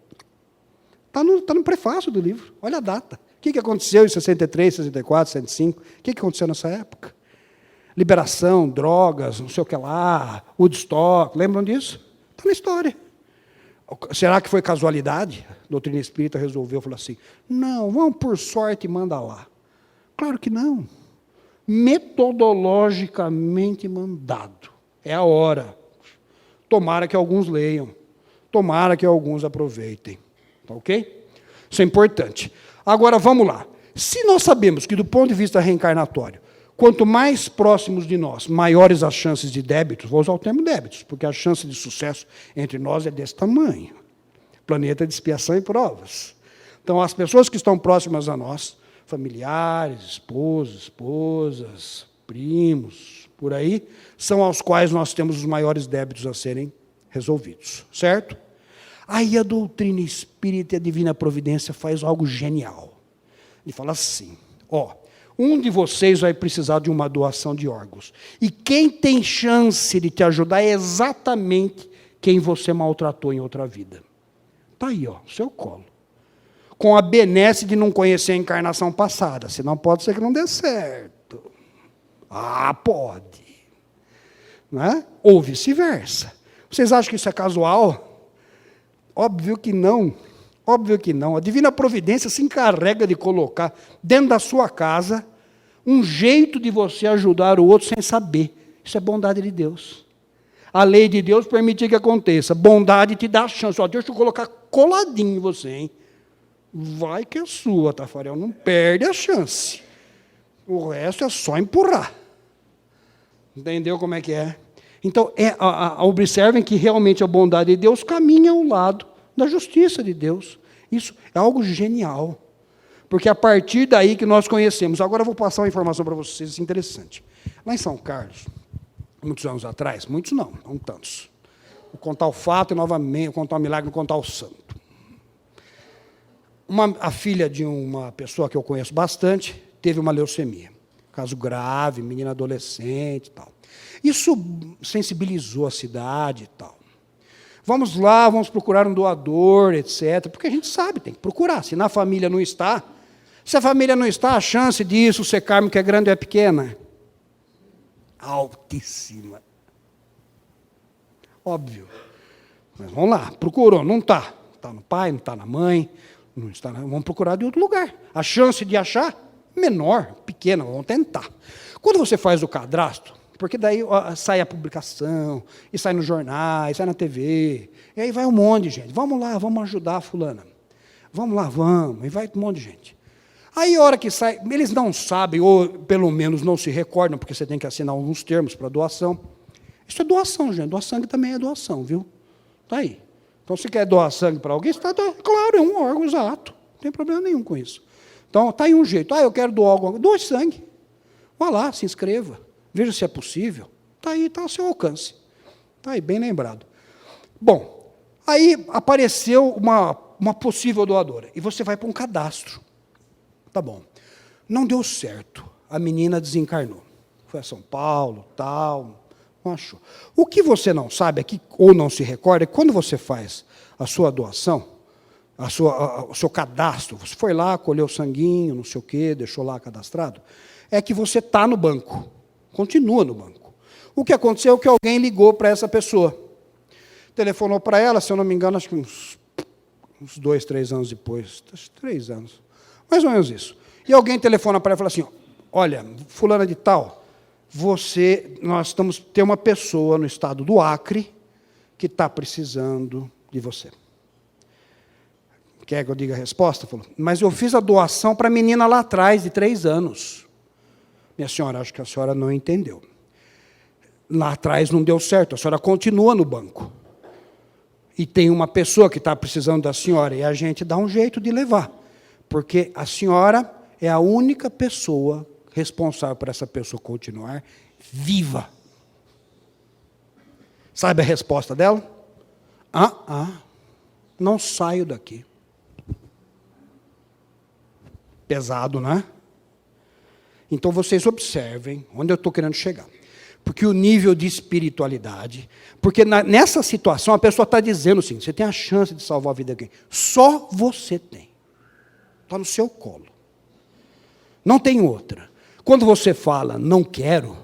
Está no prefácio do livro, olha a data. O que aconteceu em 63, 64, 65? O que aconteceu nessa época? Liberação, drogas, não sei o que lá, Woodstock, lembram disso? Está na história. Será que foi casualidade? A doutrina espírita resolveu, falou assim, não, vamos por sorte e manda lá. Claro que não. Metodologicamente mandado. É a hora. Tomara que alguns leiam. Tomara que alguns aproveitem. Tá ok? Isso é importante. Agora, vamos lá. Se nós sabemos que, do ponto de vista reencarnatório, quanto mais próximos de nós, maiores as chances de débitos, vou usar o termo débitos, porque a chance de sucesso entre nós é desse tamanho. Planeta de expiação e provas. Então, as pessoas que estão próximas a nós, familiares, esposas, primos, por aí, são aos quais nós temos os maiores débitos a serem resolvidos, certo? Aí a doutrina espírita e a divina providência faz algo genial. Ele fala assim, um de vocês vai precisar de uma doação de órgãos, e quem tem chance de te ajudar é exatamente quem você maltratou em outra vida. Está aí, no seu colo. Com a benesse de não conhecer a encarnação passada, senão pode ser que não dê certo. Pode. Não é? Ou vice-versa. Vocês acham que isso é casual? Óbvio que não. Óbvio que não. A divina providência se encarrega de colocar dentro da sua casa um jeito de você ajudar o outro sem saber. Isso é bondade de Deus. A lei de Deus permite que aconteça. Bondade te dá a chance. Deixa eu colocar coladinho em você, hein? Vai que é sua, Tafarel. Não perde a chance. O resto é só empurrar. Entendeu como é que é? Então, observem que realmente a bondade de Deus caminha ao lado da justiça de Deus. Isso é algo genial. Porque é a partir daí que nós conhecemos. Agora eu vou passar uma informação para vocês interessante. Lá em São Carlos, muitos anos atrás, muitos não tantos. Vou contar o fato e novamente, vou contar o milagre, vou contar o santo. A filha de uma pessoa que eu conheço bastante teve uma leucemia. Caso grave, menina adolescente e tal. Isso sensibilizou a cidade e tal. Vamos lá, vamos procurar um doador, etc. Porque a gente sabe, tem que procurar. Se na família não está, se a família não está, a chance disso ser kármico é grande ou é pequena? Altíssima. Óbvio. Mas vamos lá, procurou, não está. Está no pai, não está na mãe, não está. Vamos procurar de outro lugar. A chance de achar, menor, pequena, vamos tentar. Quando você faz o cadastro, porque daí sai a publicação, e sai nos jornais, sai na TV, e aí vai um monte de gente. Vamos lá, vamos ajudar a fulana. Vamos lá, vamos, e vai um monte de gente. Aí, a hora que sai, eles não sabem, ou pelo menos não se recordam, porque você tem que assinar alguns termos para doação. Isso é doação, gente. Doar sangue também é doação, viu? Está aí. Então, se quer doar sangue para alguém, claro, é um órgão exato. Não tem problema nenhum com isso. Então, está aí um jeito. Eu quero doar alguma coisa. Doe sangue. Vá lá, se inscreva. Veja se é possível. Está aí, está ao seu alcance. Está aí, bem lembrado. Bom, aí apareceu uma possível doadora. E você vai para um cadastro. Tá bom. Não deu certo. A menina desencarnou. Foi a São Paulo, tal, não achou. O que você não sabe aqui, ou não se recorda, é que quando você faz a sua doação, o seu cadastro, você foi lá, colheu o sanguinho, não sei o quê, deixou lá cadastrado, é que você está no banco. Continua no banco. O que aconteceu é que alguém ligou para essa pessoa. Telefonou para ela, se eu não me engano, acho que uns 2, 3 anos depois. 3 anos. Mais ou menos isso. E alguém telefona para ela e fala assim, olha, fulana de tal, tem uma pessoa no estado do Acre que está precisando de você. Quer que eu diga a resposta? Falou, mas eu fiz a doação para a menina lá atrás, de 3 anos. Minha senhora, acho que a senhora não entendeu. Lá atrás não deu certo, a senhora continua no banco. E tem uma pessoa que está precisando da senhora, e a gente dá um jeito de levar. Porque a senhora é a única pessoa responsável por essa pessoa continuar viva. Sabe a resposta dela? Não saio daqui. Pesado, não é? Então, vocês observem onde eu estou querendo chegar. Porque o nível de espiritualidade... Porque nessa situação, a pessoa está dizendo assim, você tem a chance de salvar a vida de alguém. Só você tem. Está no seu colo. Não tem outra. Quando você fala, não quero,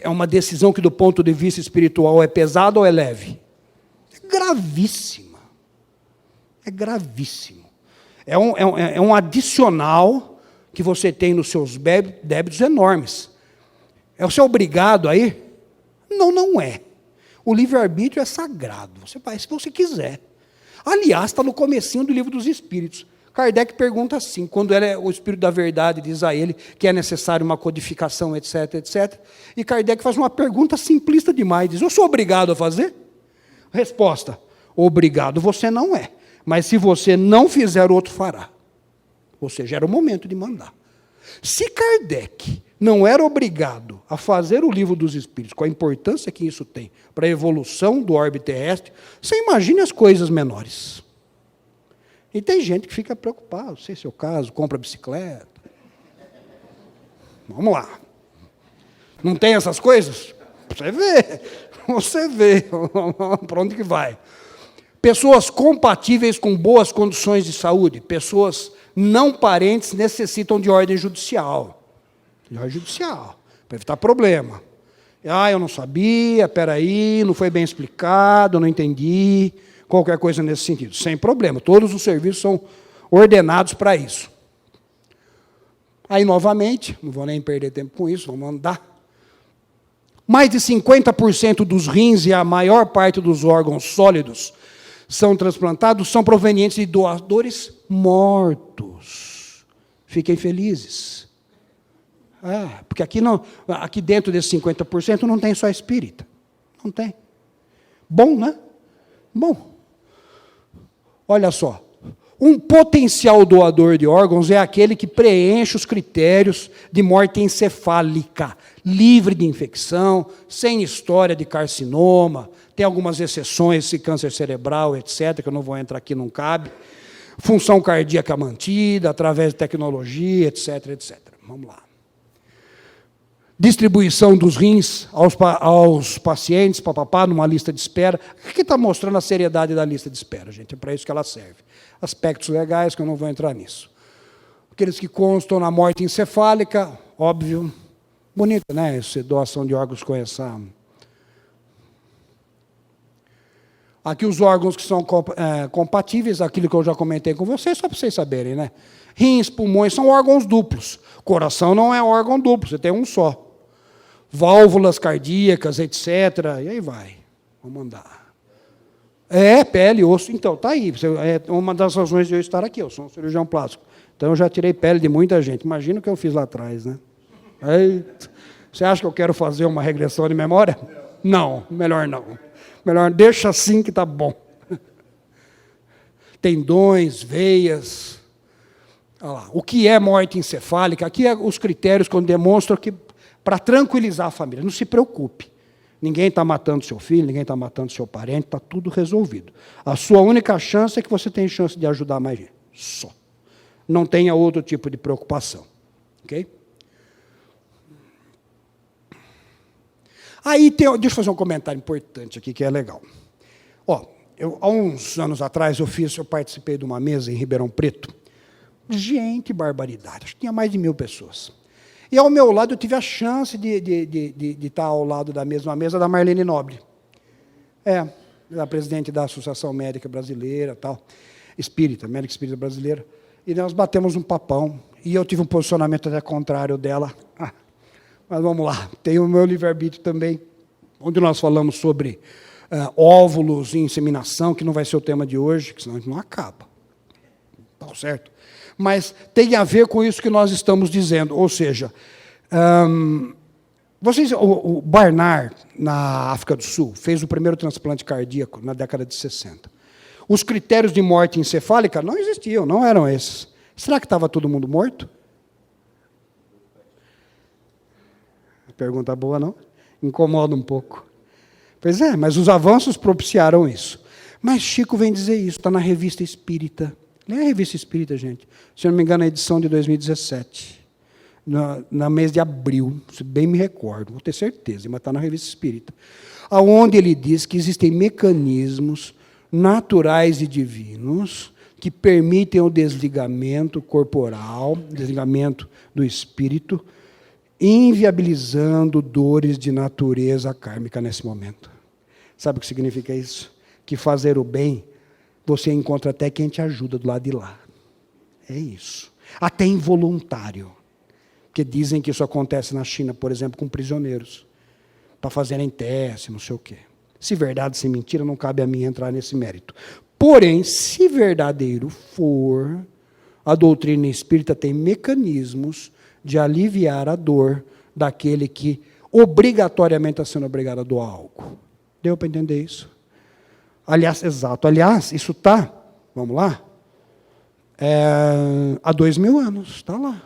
é uma decisão que, do ponto de vista espiritual, é pesada ou é leve? É gravíssima. É gravíssimo. É um adicional que você tem nos seus débitos enormes. É você obrigado a ir? Não é. O livre-arbítrio é sagrado. Você vai se você quiser. Aliás, está no comecinho do Livro dos Espíritos. Kardec pergunta assim, quando o Espírito da Verdade diz a ele que é necessário uma codificação, etc, etc. E Kardec faz uma pergunta simplista demais, diz, eu sou obrigado a fazer? Resposta, obrigado você não é. Mas se você não fizer, o outro fará. Ou seja, era o momento de mandar. Se Kardec não era obrigado a fazer o Livro dos Espíritos, com a importância que isso tem para a evolução do orbe terrestre, você imagine as coisas menores. E tem gente que fica preocupada, não sei se é o caso, compra bicicleta. Vamos lá. Não tem essas coisas? Você vê para onde que vai. Pessoas compatíveis com boas condições de saúde, pessoas não parentes necessitam de ordem judicial. De ordem judicial, para evitar problema. Eu não sabia, peraí, não foi bem explicado, não entendi, qualquer coisa nesse sentido. Sem problema, todos os serviços são ordenados para isso. Aí, novamente, não vou nem perder tempo com isso, vamos andar. Mais de 50% dos rins e a maior parte dos órgãos sólidos são transplantados, são provenientes de doadores mortos. Fiquem felizes. Porque aqui dentro desses 50% não tem só espírita. Não tem. Bom, né? Bom. Olha só. Um potencial doador de órgãos é aquele que preenche os critérios de morte encefálica, livre de infecção, sem história de carcinoma, tem algumas exceções, se câncer cerebral, etc., que eu não vou entrar aqui, não cabe. Função cardíaca mantida, através de tecnologia, etc., etc. Vamos lá. Distribuição dos rins aos pacientes, papapá, numa lista de espera. O que está mostrando a seriedade da lista de espera, gente? É para isso que ela serve. Aspectos legais, que eu não vou entrar nisso. Aqueles que constam na morte encefálica, óbvio. Bonito, né? Essa doação de órgãos com essa... Aqui os órgãos que são compatíveis, aquilo que eu já comentei com vocês, só para vocês saberem, né? Rins, pulmões, são órgãos duplos. Coração não é órgão duplo, você tem um só. Válvulas cardíacas, etc. E aí vai. Vamos andar. Pele, osso. Então, está aí. É uma das razões de eu estar aqui. Eu sou um cirurgião plástico. Então, eu já tirei pele de muita gente. Imagina o que eu fiz lá atrás, né? Você acha que eu quero fazer uma regressão de memória? Não, melhor não. Melhor, deixa assim que está bom. Tendões, veias. Olha lá. O que é morte encefálica? Aqui é os critérios que demonstram que, para tranquilizar a família, não se preocupe. Ninguém está matando seu filho, ninguém está matando seu parente, está tudo resolvido. A sua única chance é que você tem chance de ajudar mais gente. Só. Não tenha outro tipo de preocupação. Ok? Aí, deixa eu fazer um comentário importante aqui, que é legal. Há uns anos atrás, eu participei de uma mesa em Ribeirão Preto. Gente, barbaridade. Acho que tinha mais de 1000 pessoas. E, ao meu lado, eu tive a chance de estar ao lado da mesma mesa da Marlene Nobre. Da presidente da Associação Médica Brasileira, tal, Médica Espírita Brasileira. E nós batemos um papão. E eu tive um posicionamento até contrário dela. Mas vamos lá, tem o meu livre-arbítrio também, onde nós falamos sobre óvulos e inseminação, que não vai ser o tema de hoje, que senão a gente não acaba. Tá certo? Mas tem a ver com isso que nós estamos dizendo, ou seja, o Barnard, na África do Sul, fez o primeiro transplante cardíaco na década de 60. Os critérios de morte encefálica não existiam, não eram esses. Será que estava todo mundo morto? Pergunta boa, não? Incomoda um pouco. Pois é, mas os avanços propiciaram isso. Mas Chico vem dizer isso, está na Revista Espírita. Lê a Revista Espírita, gente. Se eu não me engano, a edição de 2017. No mês de abril, se bem me recordo, vou ter certeza, mas está na Revista Espírita. Onde ele diz que existem mecanismos naturais e divinos que permitem o desligamento corporal, desligamento do espírito, inviabilizando dores de natureza kármica nesse momento. Sabe o que significa isso? Que fazer o bem, você encontra até quem te ajuda do lado de lá. É isso. Até involuntário. Que dizem que isso acontece na China, por exemplo, com prisioneiros. Para fazerem teste, não sei o quê. Se verdade, se mentira, não cabe a mim entrar nesse mérito. Porém, se verdadeiro for, a doutrina espírita tem mecanismos de aliviar a dor daquele que obrigatoriamente está sendo obrigado a doar algo. Deu para entender isso? Aliás, exato. Aliás, isso está, vamos lá, há 2000 anos, está lá.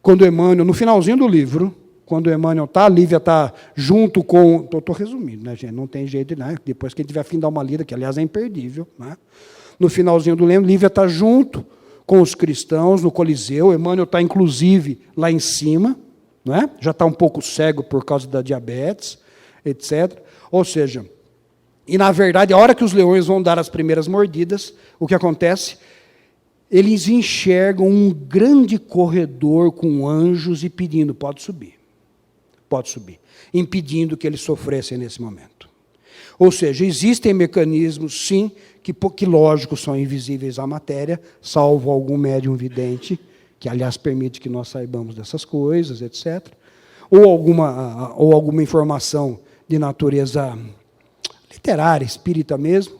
Quando Emmanuel, no finalzinho do livro, quando Emmanuel está, a Lívia está junto com... Estou resumindo, né, gente? Não tem jeito de... Né? Depois que a gente tiver fim, dar uma lida, que aliás é imperdível. Né? No finalzinho do livro, Lívia está junto com os cristãos no Coliseu. Emmanuel está, inclusive, lá em cima. Né? Já está um pouco cego por causa da diabetes, etc. Ou seja, e na verdade, a hora que os leões vão dar as primeiras mordidas, o que acontece? Eles enxergam um grande corredor com anjos e pedindo, pode subir, impedindo que eles sofressem nesse momento. Ou seja, existem mecanismos, sim, que lógico, são invisíveis à matéria, salvo algum médium vidente, que, aliás, permite que nós saibamos dessas coisas, etc. Ou alguma informação de natureza literária, espírita mesmo,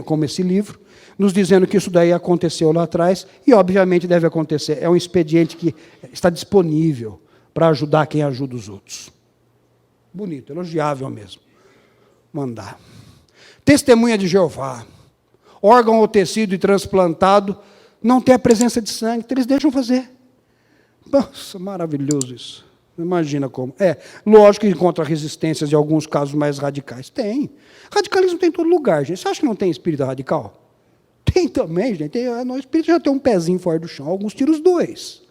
como esse livro, nos dizendo que isso daí aconteceu lá atrás, e, obviamente, deve acontecer. É um expediente que está disponível para ajudar quem ajuda os outros. Bonito, elogiável mesmo. Mandar. Testemunha de Jeová. Órgão ou tecido e transplantado não tem a presença de sangue, então eles deixam fazer. Nossa, maravilhoso isso. Imagina como. Lógico que encontra resistências de alguns casos mais radicais. Tem. Radicalismo tem em todo lugar, gente. Você acha que não tem espírito radical? Tem também, gente. O espírito já tem um pezinho fora do chão, alguns tiram os dois.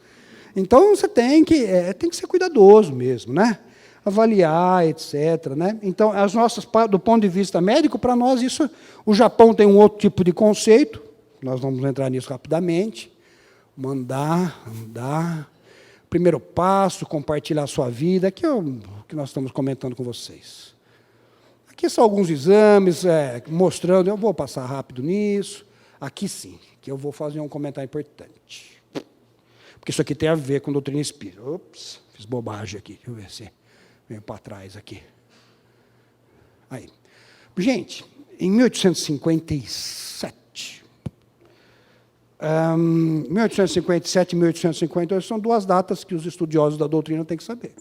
Então, você tem que ser cuidadoso mesmo, né? Avaliar, etc. Né? Então, as nossas, do ponto de vista médico, para nós, isso, o Japão tem um outro tipo de conceito, nós vamos entrar nisso rapidamente. Mandar, andar. Primeiro passo, compartilhar a sua vida, que é o que nós estamos comentando com vocês. Aqui são alguns exames mostrando, eu vou passar rápido nisso. Aqui sim, que eu vou fazer um comentário importante. Porque isso aqui tem a ver com doutrina espírita. Ops, fiz bobagem aqui. Deixa eu ver se veio para trás aqui. Aí. Gente, em 1857, 1857 e 1858 são duas datas que os estudiosos da doutrina têm que saber,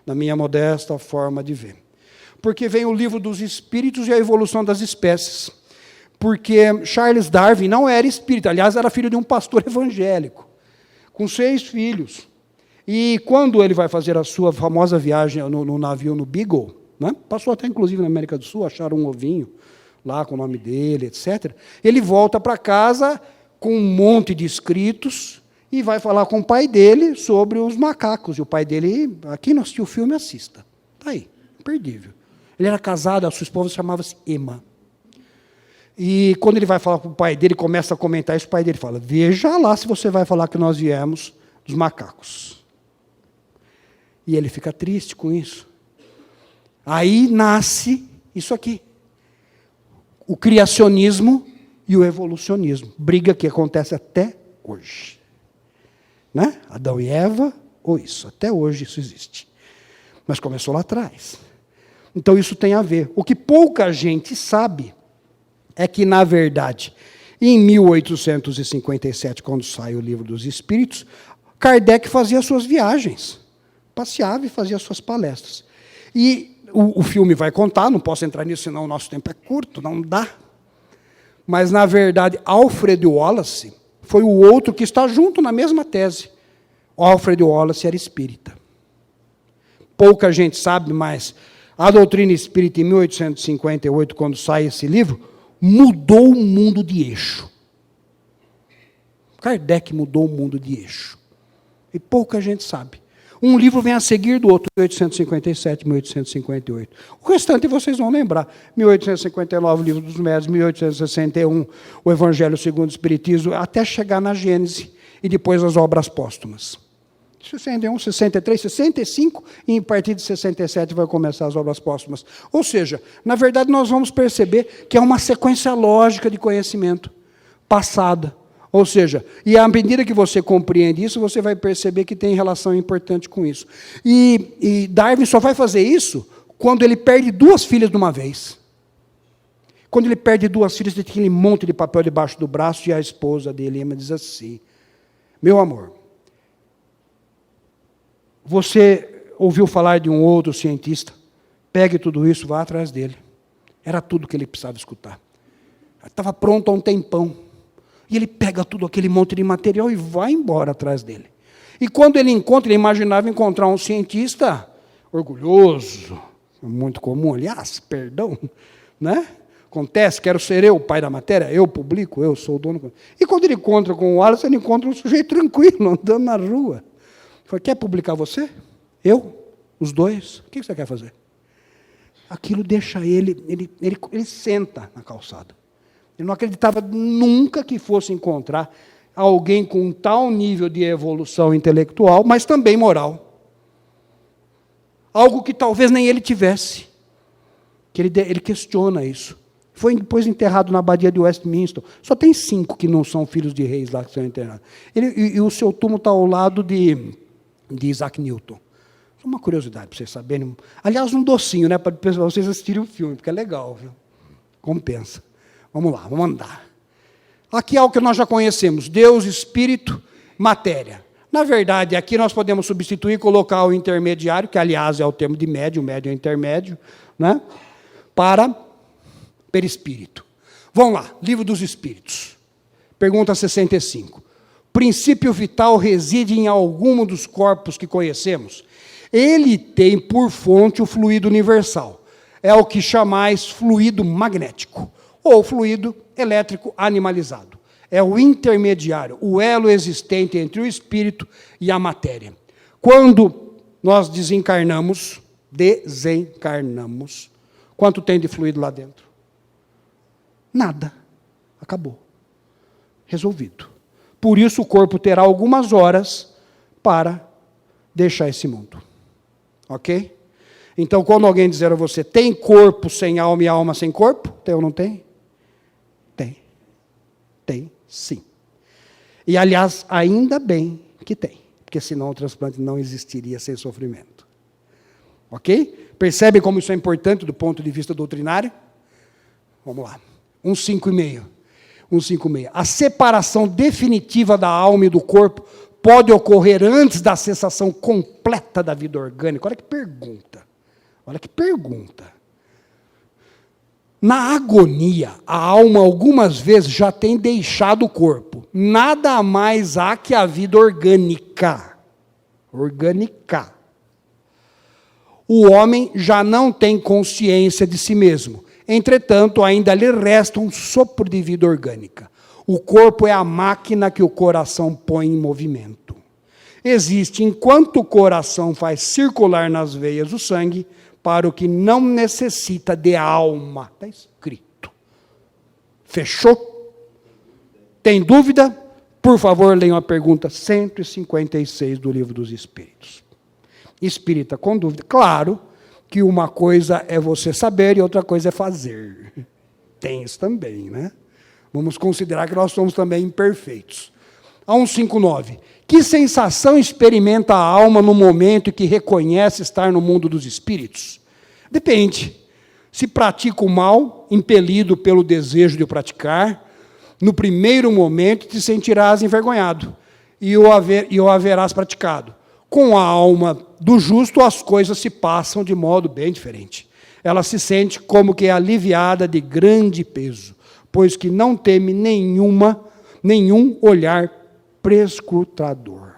na minha modesta forma de ver. Porque vem o livro dos espíritos e a evolução das espécies. Porque Charles Darwin não era espírita, aliás, era filho de um pastor evangélico, com 6 filhos. E quando ele vai fazer a sua famosa viagem no navio no Beagle, né, passou até inclusive na América do Sul, acharam um ovinho lá com o nome dele, etc. Ele volta para casa com um monte de escritos e vai falar com o pai dele sobre os macacos. E o pai dele, quem não assistiu o filme, assista. Está aí, imperdível. Ele era casado, a sua esposa chamava-se Emma. E quando ele vai falar com o pai dele, começa a comentar isso, o pai dele fala, veja lá se você vai falar que nós viemos dos macacos. E ele fica triste com isso. Aí nasce isso aqui. O criacionismo e o evolucionismo. Briga que acontece até hoje. Né? Adão e Eva, ou isso. Até hoje isso existe. Mas começou lá atrás. Então isso tem a ver. O que pouca gente sabe é que, na verdade, em 1857, quando sai o Livro dos Espíritos, Kardec fazia suas viagens. Passeava e fazia suas palestras. E o filme vai contar, não posso entrar nisso, senão o nosso tempo é curto, não dá. Mas, na verdade, Alfred Wallace foi o outro que está junto na mesma tese. Alfred Wallace era espírita. Pouca gente sabe, mas a doutrina espírita, em 1858, quando sai esse livro, mudou o mundo de eixo. Kardec mudou o mundo de eixo. E pouca gente sabe. Um livro vem a seguir do outro, 1857, 1858. O restante vocês vão lembrar. 1859, o Livro dos Médiuns, 1861, o Evangelho segundo o Espiritismo, até chegar na Gênese, e depois as obras póstumas. 61, 63, 65, e a partir de 67 vai começar as obras póstumas. Ou seja, na verdade nós vamos perceber que é uma sequência lógica de conhecimento, passada. Ou seja, e à medida que você compreende isso, você vai perceber que tem relação importante com isso. E Darwin só vai fazer isso quando ele perde 2 filhas de uma vez. Quando ele perde 2 filhas, ele tem aquele monte de papel debaixo do braço, e a esposa dele, Emma, diz assim, meu amor, você ouviu falar de um outro cientista, pegue tudo isso, vá atrás dele. Era tudo que ele precisava escutar. Estava pronto há um tempão. E ele pega tudo aquele monte de material e vai embora atrás dele. E quando ele encontra, ele imaginava encontrar um cientista orgulhoso, muito comum, aliás, perdão, né? Acontece, quero ser eu o pai da matéria, eu publico, eu sou o dono. E quando ele encontra com o Wallace, ele encontra um sujeito tranquilo, andando na rua. Ele fala, quer publicar você? Eu? Os dois? O que você quer fazer? Aquilo deixa ele senta na calçada. Ele não acreditava nunca que fosse encontrar alguém com um tal nível de evolução intelectual, mas também moral. Algo que talvez nem ele tivesse. Que ele questiona isso. Foi depois enterrado na abadia de Westminster. Só tem 5 que não são filhos de reis lá que são enterrados. E o seu túmulo está ao lado de Isaac Newton. Uma curiosidade para vocês saberem. Aliás, um docinho, né, para vocês assistirem o filme, porque é legal, viu? Compensa. Vamos lá, vamos andar. Aqui é o que nós já conhecemos: Deus, Espírito, matéria. Na verdade, aqui nós podemos substituir e colocar o intermediário, que aliás é o termo de médio, o médio é intermédio, né? Para perispírito. Vamos lá, Livro dos Espíritos. Pergunta 65. Princípio vital reside em algum dos corpos que conhecemos? Ele tem por fonte o fluido universal. É o que chamais fluido magnético, ou fluido elétrico animalizado. É o intermediário, o elo existente entre o espírito e a matéria. Quando nós desencarnamos, quanto tem de fluido lá dentro? Nada. Acabou. Resolvido. Por isso o corpo terá algumas horas para deixar esse mundo. Ok? Então, quando alguém dizer a você, tem corpo sem alma e alma sem corpo? Tem ou não tem? Tem. Tem, sim. E, aliás, ainda bem que tem, porque senão o transplante não existiria sem sofrimento. Ok? Percebe como isso é importante do ponto de vista doutrinário? Vamos lá. 1,5,5. 1,5,6. A separação definitiva da alma e do corpo pode ocorrer antes da cessação completa da vida orgânica. Olha que pergunta. Olha que pergunta. Na agonia, a alma algumas vezes já tem deixado o corpo. Nada mais há que a vida orgânica. Orgânica. O homem já não tem consciência de si mesmo. Entretanto, ainda lhe resta um sopro de vida orgânica. O corpo é a máquina que o coração põe em movimento. Existe, enquanto o coração faz circular nas veias o sangue, para o que não necessita de alma. Está escrito. Fechou? Tem dúvida? Por favor, leiam a pergunta 156 do Livro dos Espíritos. Espírita com dúvida. Claro que uma coisa é você saber e outra coisa é fazer. Tem isso também, né? Vamos considerar que nós somos também imperfeitos. A 159. Que sensação experimenta a alma no momento em que reconhece estar no mundo dos espíritos? Depende. Se pratica o mal, impelido pelo desejo de o praticar, no primeiro momento te sentirás envergonhado e o haverás praticado. Com a alma do justo, as coisas se passam de modo bem diferente. Ela se sente como que aliviada de grande peso, pois que não teme nenhum olhar prescrutador.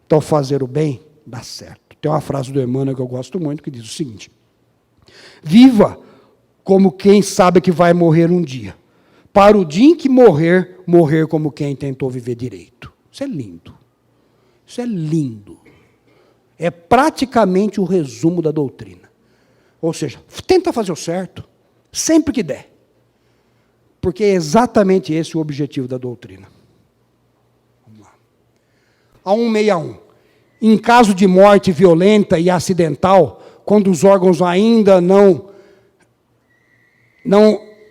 Então, fazer o bem dá certo. Tem uma frase do Emmanuel que eu gosto muito, que diz o seguinte: viva como quem sabe que vai morrer um dia, para o dia em que morrer como quem tentou viver direito. Isso é lindo. Isso é lindo. É praticamente o resumo da doutrina. Ou seja, tenta fazer o certo, sempre que der. Porque é exatamente esse o objetivo da doutrina. Vamos lá. A 161. Em caso de morte violenta e acidental, quando os órgãos ainda não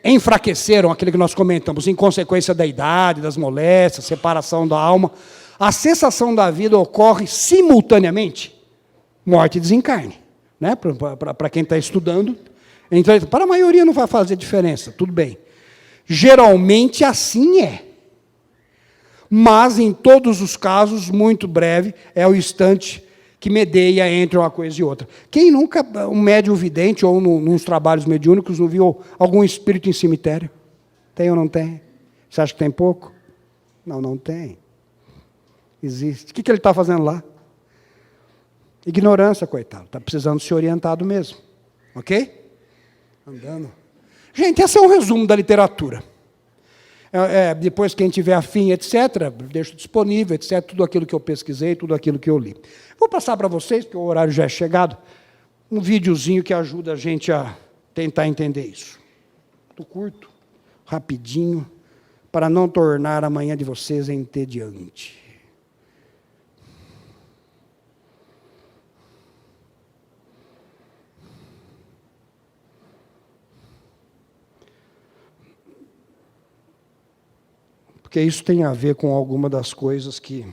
enfraqueceram, aquilo que nós comentamos, em consequência da idade, das moléstias, separação da alma, a cessação da vida ocorre simultaneamente. Morte e desencarne. Né? Para quem está estudando. Então, para a maioria não vai fazer diferença, tudo bem. Geralmente assim é. Mas, em todos os casos, muito breve, é o instante que medeia entre uma coisa e outra. Quem nunca, um médium vidente, ou nos trabalhos mediúnicos, não viu algum espírito em cemitério? Tem ou não tem? Você acha que tem pouco? Não, não tem. Existe. O que ele está fazendo lá? Ignorância, coitado. Está precisando ser orientado mesmo. Ok? Andando. Gente, esse é um resumo da literatura. Depois, quem tiver afim, etc., deixo disponível, etc., tudo aquilo que eu pesquisei, tudo aquilo que eu li. Vou passar para vocês, porque o horário já é chegado, um videozinho que ajuda a gente a tentar entender isso. Muito curto, rapidinho, para não tornar a manhã de vocês entediante. Porque isso tem a ver com alguma das coisas que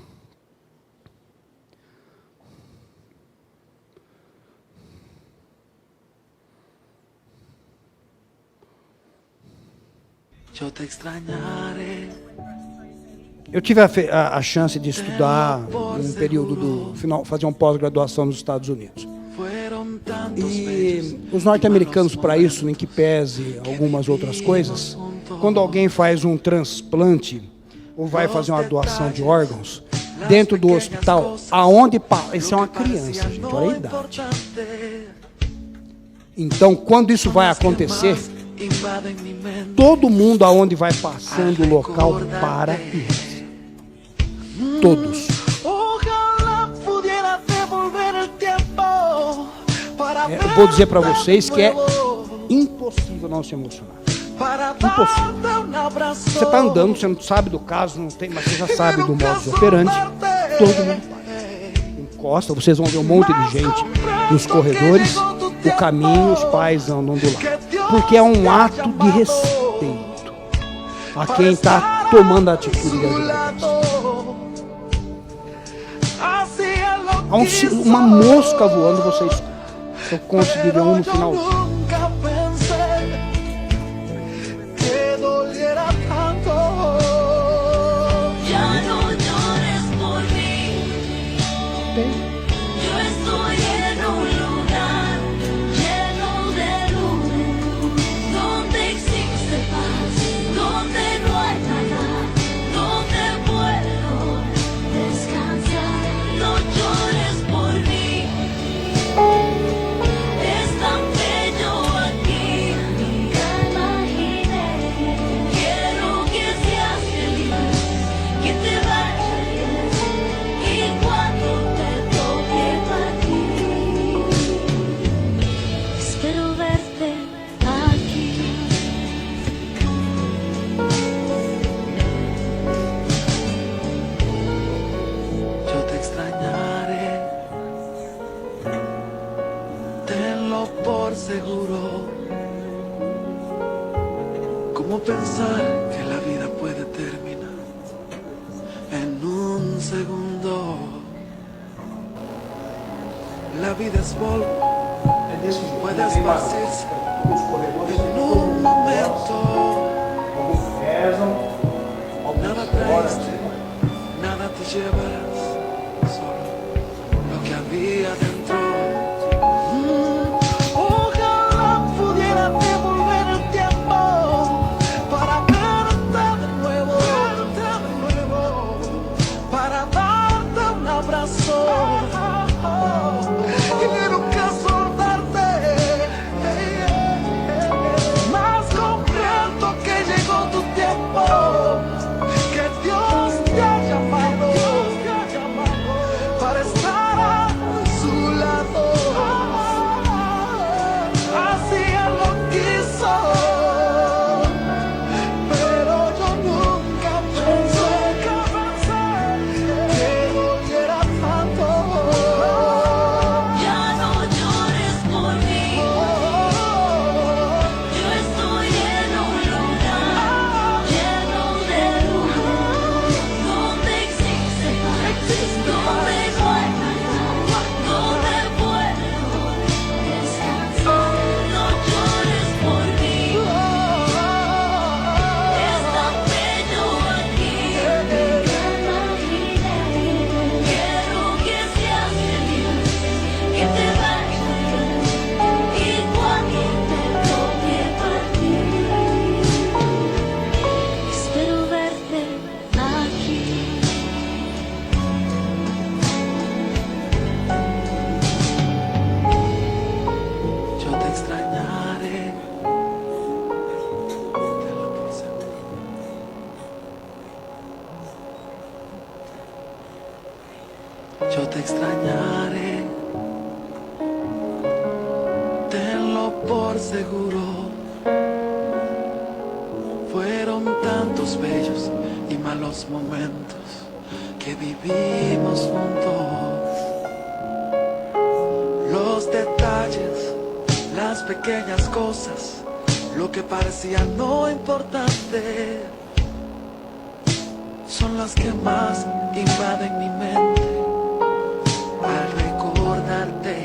Eu te extrañaré. eu tive a chance de estudar um período do final, fazer uma pós-graduação nos Estados Unidos. E os norte-americanos, para isso, em que pese algumas outras coisas, quando alguém faz um transplante ou vai fazer uma doação de órgãos, dentro do hospital, aonde isso é uma criança, gente, olha a idade. Então, quando isso vai acontecer, todo mundo aonde vai passando o local para e reza. Todos. Eu vou dizer para vocês que é impossível não se emocionar. Impossível. Você está andando, você não sabe do caso, não tem, mas você já sabe do modus operandi. Todo mundo faz. Encosta, vocês vão ver um monte de gente nos corredores, o caminho, os pais andam do lado. Porque é um ato de respeito a quem está tomando a atitude de ajudar. Há uma mosca voando, você escuta. Eu consegui ver um no finalzinho. Seguro, ¿cómo pensar que la vida puede terminar en un segundo? La vida es polvo, puede esparcirse en un momento. Nada traiste, nada te llevarás, solo lo que había dentro. Yo te extrañaré, tenlo por seguro. Fueron tantos bellos y malos momentos que vivimos juntos. Los detalles, las pequeñas cosas, lo que parecía no importante, son las que más invaden mi mente al recordarte.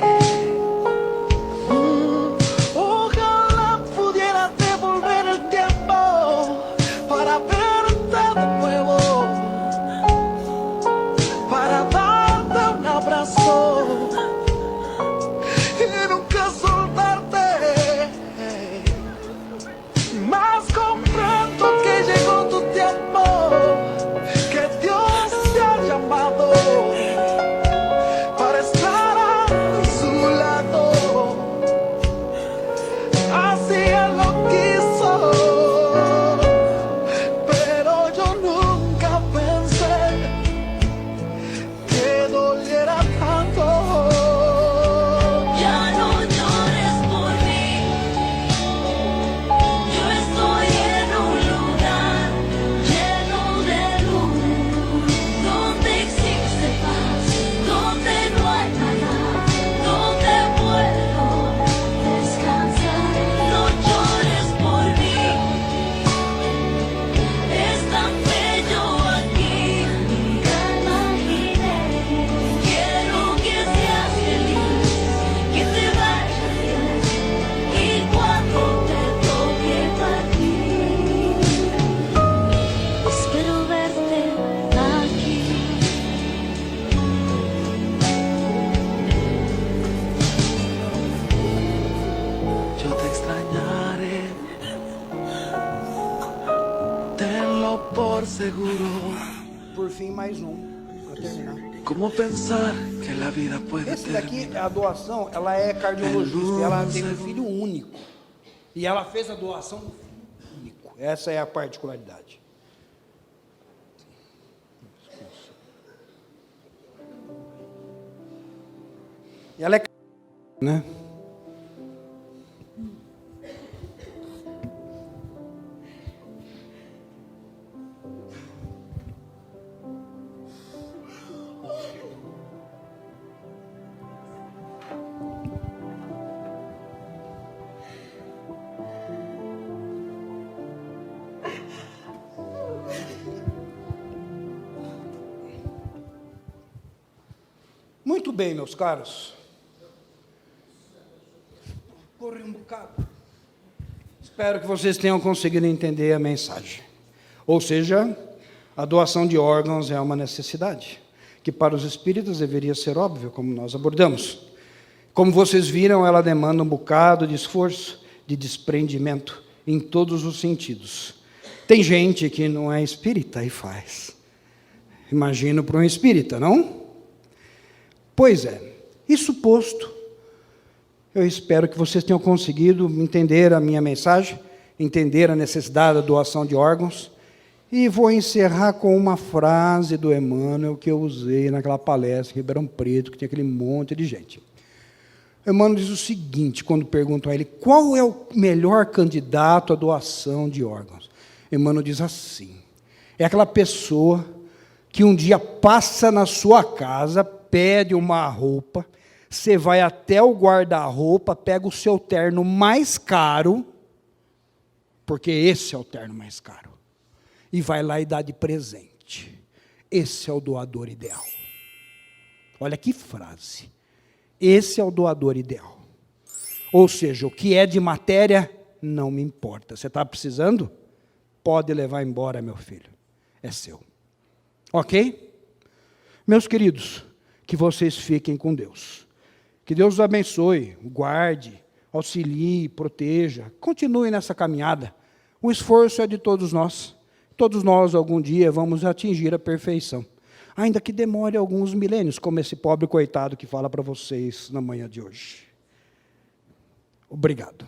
Ojalá pudiera devolver el tiempo para verte de nuevo, para dar dado por seguro. Por fim, mais um, para terminar. ¿Cómo pensar que la vida puede Esse daqui, terminar? a doação, ela é cardiologista, e ela tem um filho único. E ela fez a doação do filho único. Essa é a particularidade. E ela é, né? Muito bem, meus caros. Corri um bocado. Espero que vocês tenham conseguido entender a mensagem. Ou seja, a doação de órgãos é uma necessidade, que para os espíritas deveria ser óbvio, como nós abordamos. Como vocês viram, ela demanda um bocado de esforço, de desprendimento, em todos os sentidos. Tem gente que não é espírita e faz. Imagino para um espírita, não? Pois é, isso posto, eu espero que vocês tenham conseguido entender a minha mensagem, entender a necessidade da doação de órgãos, e vou encerrar com uma frase do Emmanuel que eu usei naquela palestra em Ribeirão Preto, que tinha aquele monte de gente. Emmanuel diz o seguinte, quando perguntam a ele, qual é o melhor candidato à doação de órgãos? Emmanuel diz assim, é aquela pessoa que um dia passa na sua casa, pede uma roupa, você vai até o guarda-roupa, pega o seu terno mais caro, porque esse é o terno mais caro, e vai lá e dá de presente. Esse é o doador ideal. Olha que frase. Esse é o doador ideal. Ou seja, o que é de matéria não me importa. Você está precisando? Pode levar embora, meu filho. É seu. Ok? Meus queridos, que vocês fiquem com Deus. Que Deus os abençoe, guarde, auxilie, proteja. Continue nessa caminhada. O esforço é de todos nós. Todos nós, algum dia, vamos atingir a perfeição. Ainda que demore alguns milênios, como esse pobre coitado que fala para vocês na manhã de hoje. Obrigado.